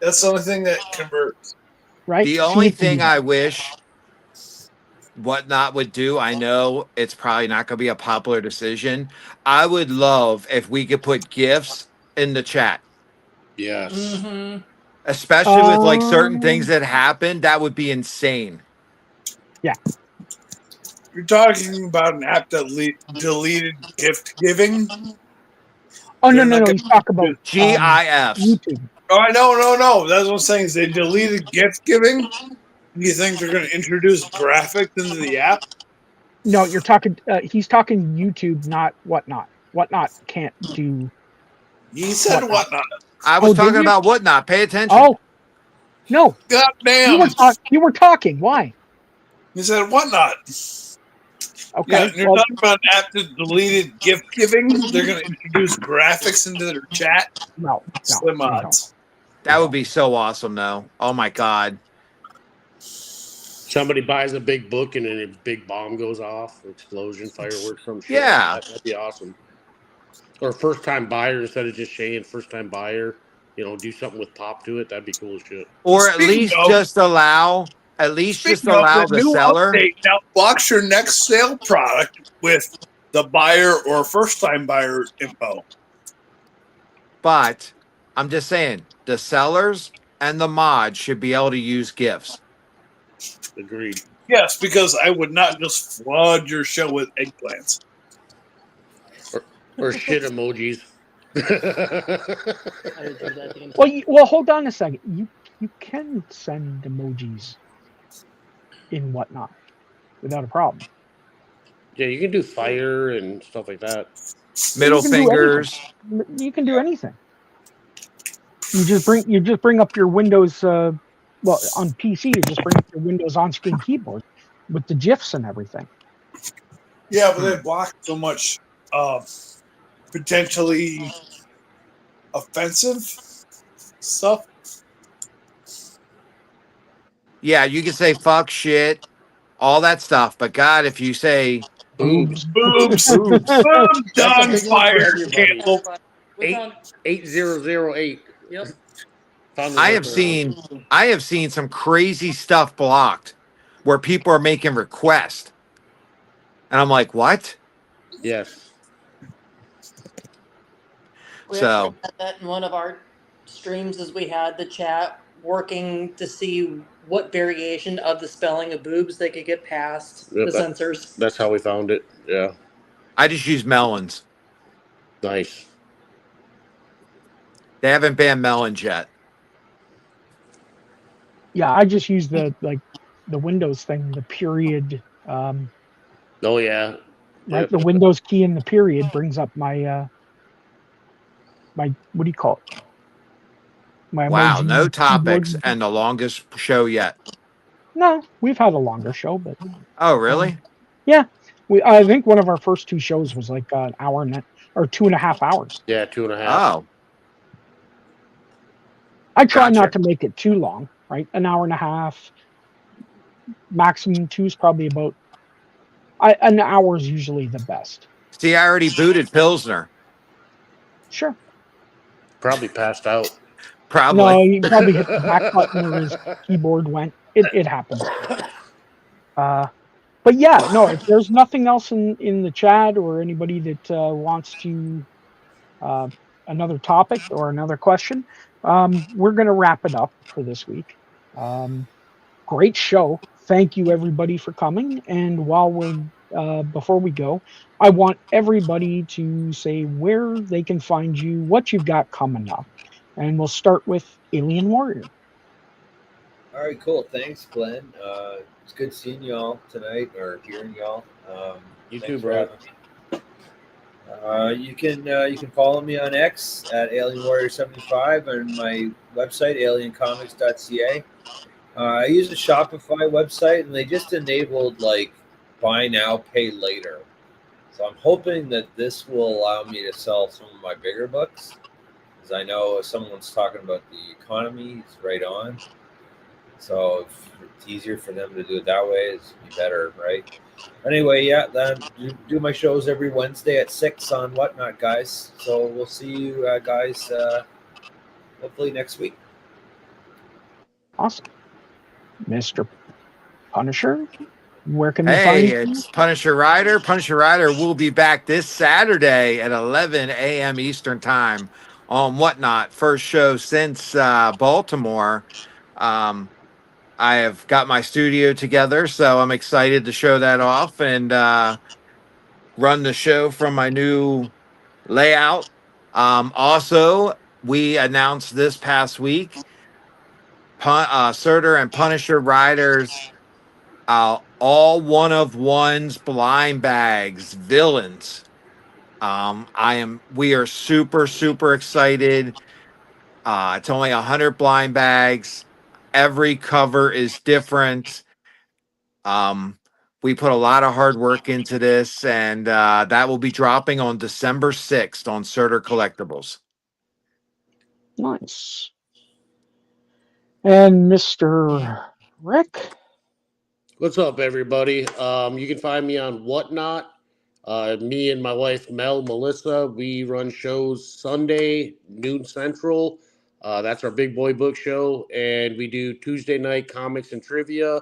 That's the only thing that converts. Right? The So only you can do thing that. I wish Whatnot would do, I know it's probably not going to be a popular decision. I would love if we could put GIFs in the chat, Yes. Mm-hmm. especially with like certain things that happen. That would be insane. You're talking about an app that deleted gift giving. Oh They're no! not He's talking about GIFs. YouTube. Oh, I know, no. That's what I'm saying. Is they deleted gift giving. Do you think they're going to introduce graphics into the app? No, you're talking. He's talking YouTube, not Whatnot. Whatnot can't do. He said whatnot. I was did talking you? about Whatnot. Pay attention. Oh no! God You damn. you were talking. Why? He said whatnot. Okay. Yeah, you're talking about an app that deleted gift giving. They're going to introduce graphics into their chat. No. Slim they odds. That would be so awesome, though. Oh my god. Somebody buys a big book and then a big bomb goes off, explosion, fireworks, some shit. Yeah. That'd be awesome. Or first time buyer, instead of just saying first time buyer, do something with pop to it. That'd be cool as shit. Or at Speaking least of- just allow the the new seller. update now blocks your next sale product with the buyer or first time buyer info. But I'm just saying, the sellers and the mods should be able to use GIFs. Agreed. Yes, because I would not just flood your show with eggplants. Or shit emojis. Well, hold on a second. You can send emojis in Whatnot without a problem. Yeah, you can do fire and stuff like that. Middle You can do fingers. You can do anything. You just bring up your Windows Well, on PC, you just bring up your Windows on-screen keyboard with the GIFs and everything. Yeah, but they block so much potentially offensive stuff. Yeah, you can say fuck, shit, all that stuff. But God, if you say Boobs. Boobs. boobs, Boom, That's a done, big one for fired, everybody. canceled. 8008. Yep. Found the I have workaround. seen some crazy stuff blocked where people are making requests, and I'm like, what? Yes. We actually So had that in one of our streams as we had the chat working to see what variation of the spelling of boobs they could get past Yep, the censors. that's how we found it. Yeah. I just use melons. Nice. They haven't banned melons yet. Yeah, I just use the Windows thing, the period, Oh yeah. right? Yep. The Windows key in the period brings up my my what do you call it? My Wow, no emoji topics keyboard. and the longest show yet. No, we've had a longer show, but Oh, um, really? yeah, I think one of our first two shows was like an hour or 2.5 hours. Yeah, 2.5. Oh, I try not gotcha. to make it too long, right? An hour and a half, maximum two is probably about. An hour is usually the best. See, I already booted Pilsner. Sure. Probably passed out. No, Probably. he probably hit the back button where his keyboard went. It happens. Uh, but yeah, no. If there's nothing else in the chat or anybody that wants to uh, another topic or another question, we're gonna wrap it up for this week. Great show. Thank you everybody for coming. And while we're before we go, I want everybody to say where they can find you, what you've got coming up, and we'll start with Alien Warrior. All right, cool. Thanks, Glenn. It's good seeing y'all tonight or hearing y'all. You Thanks too, for bro. having me. You can follow me on X at Alien Warrior 75 and my website aliencomics.ca. I use a Shopify website and they just enabled like buy now, pay later. So I'm hoping that this will allow me to sell some of my bigger books. Because I know if someone's talking about the economy, it's right on. So if it's easier for them to do it that way, it's be better, right? Anyway, yeah, then do my shows every Wednesday at 6 on Whatnot, guys. So we'll see you guys hopefully next week. Awesome. Mr. Punisher, where can they Hey, find you? it's Punisher Rider. Punisher Rider will be back this Saturday at 11 a.m. Eastern Time on Whatnot. First show since Baltimore. Um, I have got my studio together, so I'm excited to show that off and run the show from my new layout. Also, we announced this past week Surtur and Punisher Riders, all one of ones, blind bags, villains. We are super, super excited. It's only 100 blind bags. Every cover is different. Um, we put a lot of hard work into this, and that will be dropping on December 6th on Surtur Collectibles. Nice. And Mr. Rick. What's up, everybody? You can find me on Whatnot. Me and my wife Melissa, we run shows Sunday noon Central. That's our big boy book show, and we do Tuesday night comics and trivia,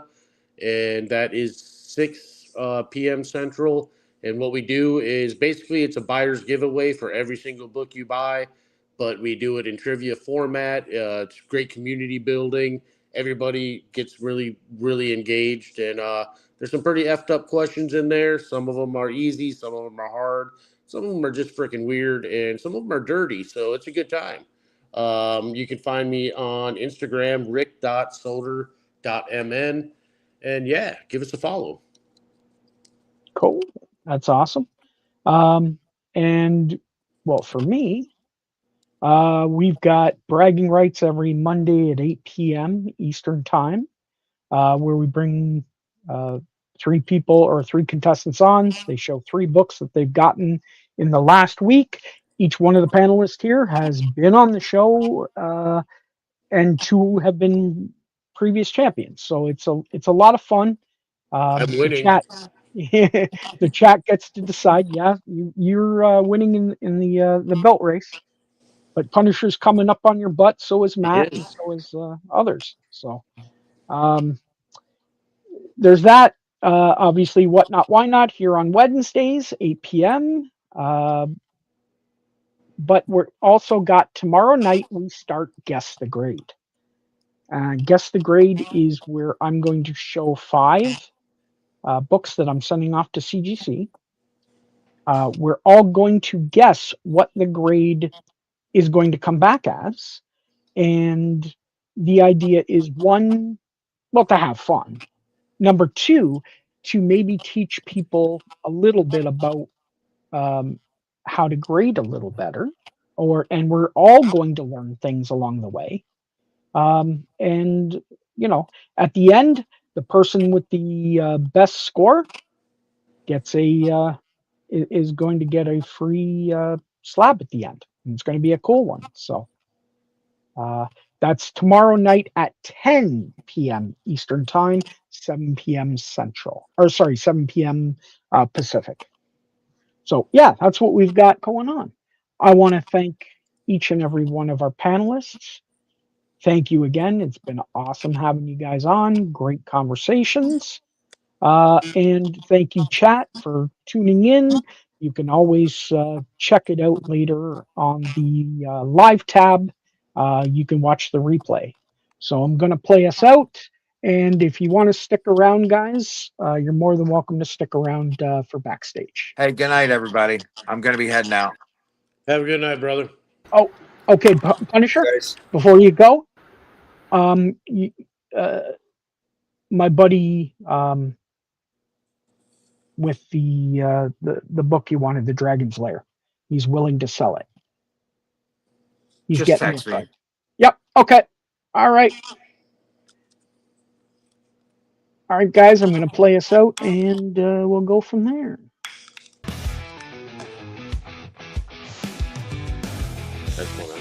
and that is 6 p.m. Central. And what we do is basically it's a buyer's giveaway for every single book you buy, but we do it in trivia format. It's great community building. Everybody gets really, really engaged, and there's some pretty effed up questions in there. Some of them are easy, some of them are hard, some of them are just freaking weird, and some of them are dirty. So it's a good time. You can find me on Instagram, rick.solder.mn. And yeah, give us a follow. Cool. That's awesome. And well, for me, We've got bragging rights every Monday at 8 p.m. Eastern Time, where we bring uh, three people or three contestants on. They show three books that they've gotten in the last week. Each one of the panelists here has been on the show, and two have been previous champions. So it's a lot of fun. I'm The winning. chat the chat gets to decide. Yeah, you're winning in the belt race, but Punisher's coming up on your butt. So is He Matt, and is. so is others. So um, there's that. Obviously, what not, why not here on Wednesdays, 8 p.m. Uh, but we're also got tomorrow night. We start Guess the Grade. Guess the Grade is where I'm going to show five books that I'm sending off to CGC. We're all going to guess what the grade is going to come back as. And the idea is one, well, to have fun. Number two, to maybe teach people a little bit about um, how to grade a little better. And we're all going to learn things along the way. And, you know, at the end, the person with the best score gets is going to get a free slab at the end. And it's going to be a cool one. So uh, that's tomorrow night at 10 p.m. Eastern Time, 7 p.m. Central, or sorry, 7 p.m. Pacific. So yeah, that's what we've got going on. I want to thank each and every one of our panelists. Thank you again. It's been awesome having you guys on. Great conversations. And thank you, chat, for tuning in. You can always check it out later on the live tab. You can watch the replay. So I'm going to play us out. And if you want to stick around, guys, you're more than welcome to stick around for backstage. Hey, good night, everybody. I'm going to be heading out. Have a good night, brother. Oh, okay, Punisher, Guys. before you go, you, uh, my buddy with the book you wanted, The Dragon's Lair. He's willing to sell it. He's Just getting text it right. me. Yep. Okay. All right. All right, guys. I'm going to play us out, and we'll go from there. That's one